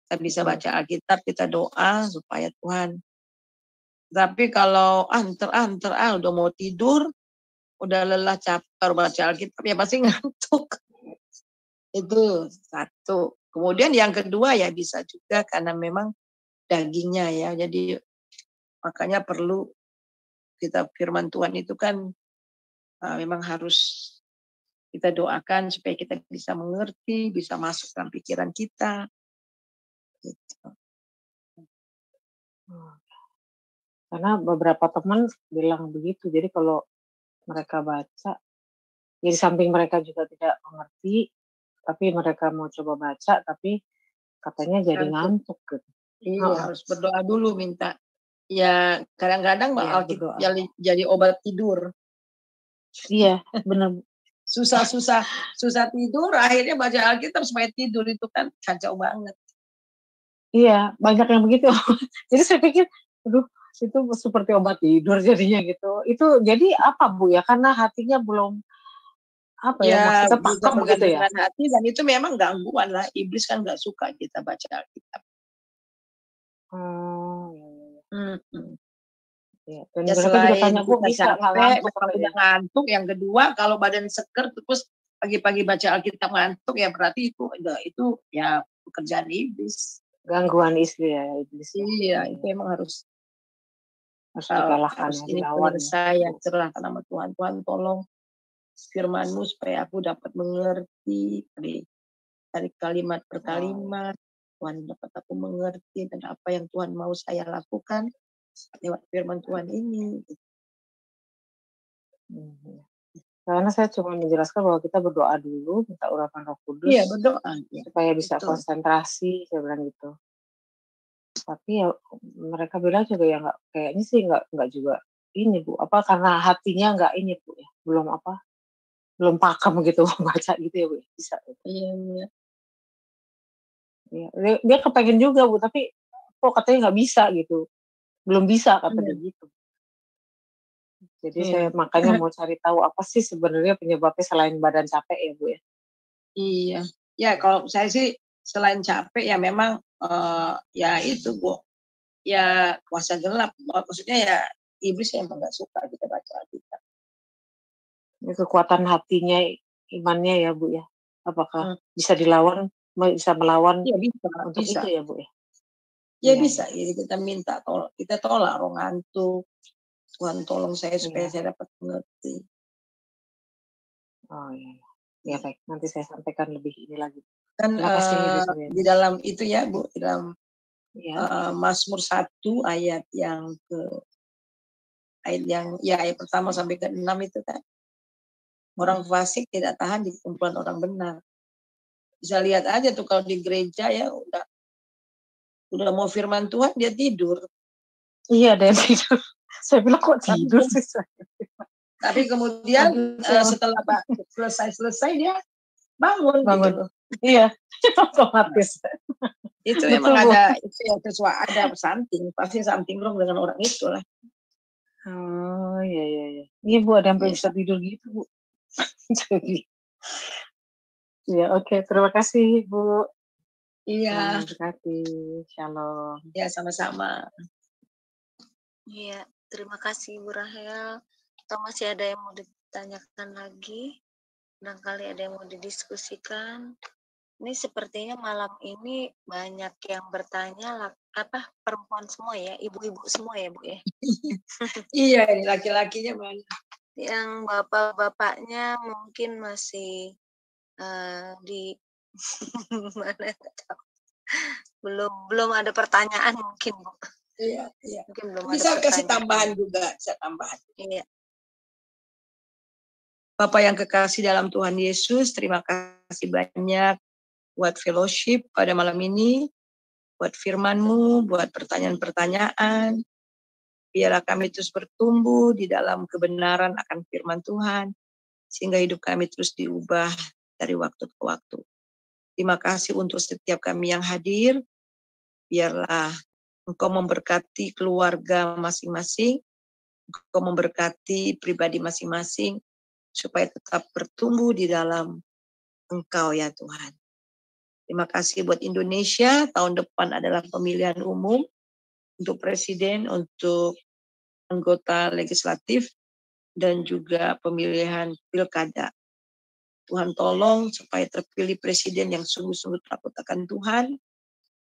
Kita bisa baca Alkitab, kita doa supaya Tuhan. Tapi kalau udah mau tidur, udah lelah capek baru baca Alkitab, ya pasti ngantuk. Itu satu. Kemudian yang kedua ya bisa juga karena memang dagingnya ya. Jadi makanya perlu kita firman Tuhan itu kan memang harus kita doakan supaya kita bisa mengerti, bisa masuk dalam pikiran kita. Gitu. Karena beberapa teman bilang begitu. Jadi kalau mereka baca, ya di samping mereka juga tidak mengerti, tapi mereka mau coba baca, tapi katanya jadi ngantuk gitu. Iya, harus berdoa dulu minta. Ya kadang-kadang jadi obat tidur. Iya, benar. susah tidur, akhirnya baca Alkitab supaya tidur, itu kan kacau banget. Iya, banyak yang begitu. Jadi saya pikir, aduh, itu seperti obat tidur jadinya gitu. Itu jadi apa Bu ya? Karena hatinya belum maksudnya pakem begitu ya. Hati, dan itu memang gangguan lah. Iblis kan nggak suka kita baca Alkitab. Ya, dan selain juga bisa ngantuk, yang kedua kalau badan seger terus pagi-pagi baca Alkitab ngantuk, ya berarti itu ya pekerjaan iblis, gangguan istri ya iblis. Iya, itu emang harus dikalahkan, harus dilawan. Saya serahkan nama Tuhan. Tuhan tolong firman-Mu supaya aku dapat mengerti dari kalimat per kalimat. Tuhan dapat aku mengerti dan apa yang Tuhan mau saya lakukan lewat firman Tuhan ini. Karena saya cuma menjelaskan bahwa kita berdoa dulu, minta urapan Roh Kudus. Iya, berdoa. Supaya bisa konsentrasi, saya bilang gitu. Tapi ya mereka bilang juga ya kayaknya sih nggak juga ini Bu. Karena hatinya nggak ini Bu ya, belum pakem gitu baca gitu ya Bu. Bisa. Iya. Ya, dia kepengen juga Bu, tapi kok katanya nggak bisa gitu. Belum bisa katanya gitu. Jadi saya makanya mau cari tahu apa sih sebenarnya penyebabnya selain badan capek ya Bu ya. Iya. Ya kalau saya sih selain capek ya memang ya itu Bu. Ya kuasa gelap. Maksudnya ya iblis yang nggak suka kita baca Alkitab. Kekuatan hatinya, imannya ya Bu ya. Apakah bisa dilawan, bisa melawan untuk bisa. itu ya Bu ya? Ya bisa, jadi kita minta kita tolak roh ngantuk. Tuhan tolong saya supaya saya dapat mengerti. Oh iya. Ya baik, nanti saya sampaikan lebih ini lagi. Kan di dalam itu ya Bu, di dalam Mazmur 1 ayat ayat pertama sampai ke 6 itu kan. Orang fasik tidak tahan di kumpulan orang benar. Bisa lihat aja tuh kalau di gereja ya udah mau firman Tuhan dia tidur. Iya, dia tidur. Saya bilang kok tidur sih saya. Tapi kemudian setelah selesai dia bangun. Gitu. Iya, otomatis. Itu memang ada something, pasti something wrong dengan orang itu lah. Oh iya. Iya Bu, ada yang bisa tidur gitu Bu. Jadi. Ya oke, terima kasih Bu. Iya. Terima kasih, shalom. Ya sama-sama. Iya, terima kasih Bu Rahel. Atau masih ada yang mau ditanyakan lagi? Barangkali ada yang mau didiskusikan. Ini sepertinya malam ini banyak yang bertanya perempuan semua ya, ibu-ibu semua ya Bu ya. Iya, ini laki-lakinya banyak. Yang bapak-bapaknya mungkin masih di mana belum ada pertanyaan mungkin Bu. Iya. Mungkin belum bisa ada kasih tambahan juga, bisa tambahan. Iya. Bapak yang kekasih dalam Tuhan Yesus, terima kasih banyak buat fellowship pada malam ini, buat firman-Mu, buat pertanyaan-pertanyaan. Biarlah kami terus bertumbuh di dalam kebenaran akan firman Tuhan, sehingga hidup kami terus diubah dari waktu ke waktu. Terima kasih untuk setiap kami yang hadir. Biarlah Engkau memberkati keluarga masing-masing, Engkau memberkati pribadi masing-masing, supaya tetap bertumbuh di dalam Engkau ya Tuhan. Terima kasih buat Indonesia. Tahun depan adalah pemilihan umum untuk presiden, untuk anggota legislatif, dan juga pemilihan pilkada. Tuhan tolong supaya terpilih presiden yang sungguh-sungguh takut akan Tuhan,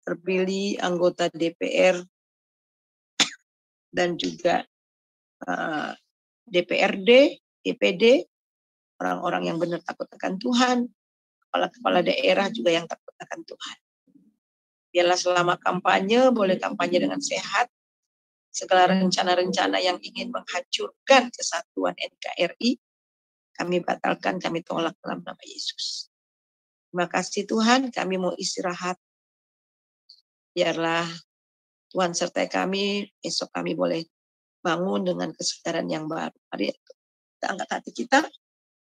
terpilih anggota DPR dan juga DPRD, DPD, orang-orang yang benar takut akan Tuhan, kepala-kepala daerah juga yang takut akan Tuhan. Biarlah selama kampanye, boleh kampanye dengan sehat, segala rencana-rencana yang ingin menghancurkan kesatuan NKRI, kami batalkan, kami tolak dalam nama Yesus. Terima kasih Tuhan, kami mau istirahat. Biarlah Tuhan sertai kami, esok kami boleh bangun dengan kesadaran yang baru. Mari kita angkat hati kita,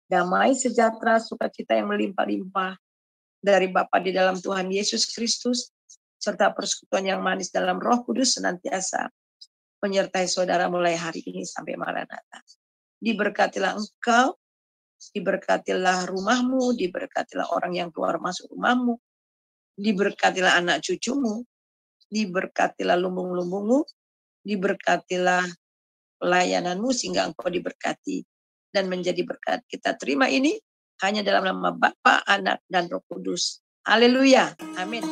damai, sejahtera, sukacita yang melimpah-limpah dari Bapa di dalam Tuhan Yesus Kristus, serta persekutuan yang manis dalam Roh Kudus senantiasa menyertai saudara mulai hari ini sampai Maranatha. Diberkatilah engkau, diberkatilah rumahmu, diberkatilah orang yang keluar masuk rumahmu, diberkatilah anak cucumu, diberkatilah lumbung-lumbungmu, diberkatilah pelayananmu sehingga engkau diberkati dan menjadi berkat. Kita terima ini hanya dalam nama Bapa, Anak, dan Roh Kudus. Haleluya. Amin.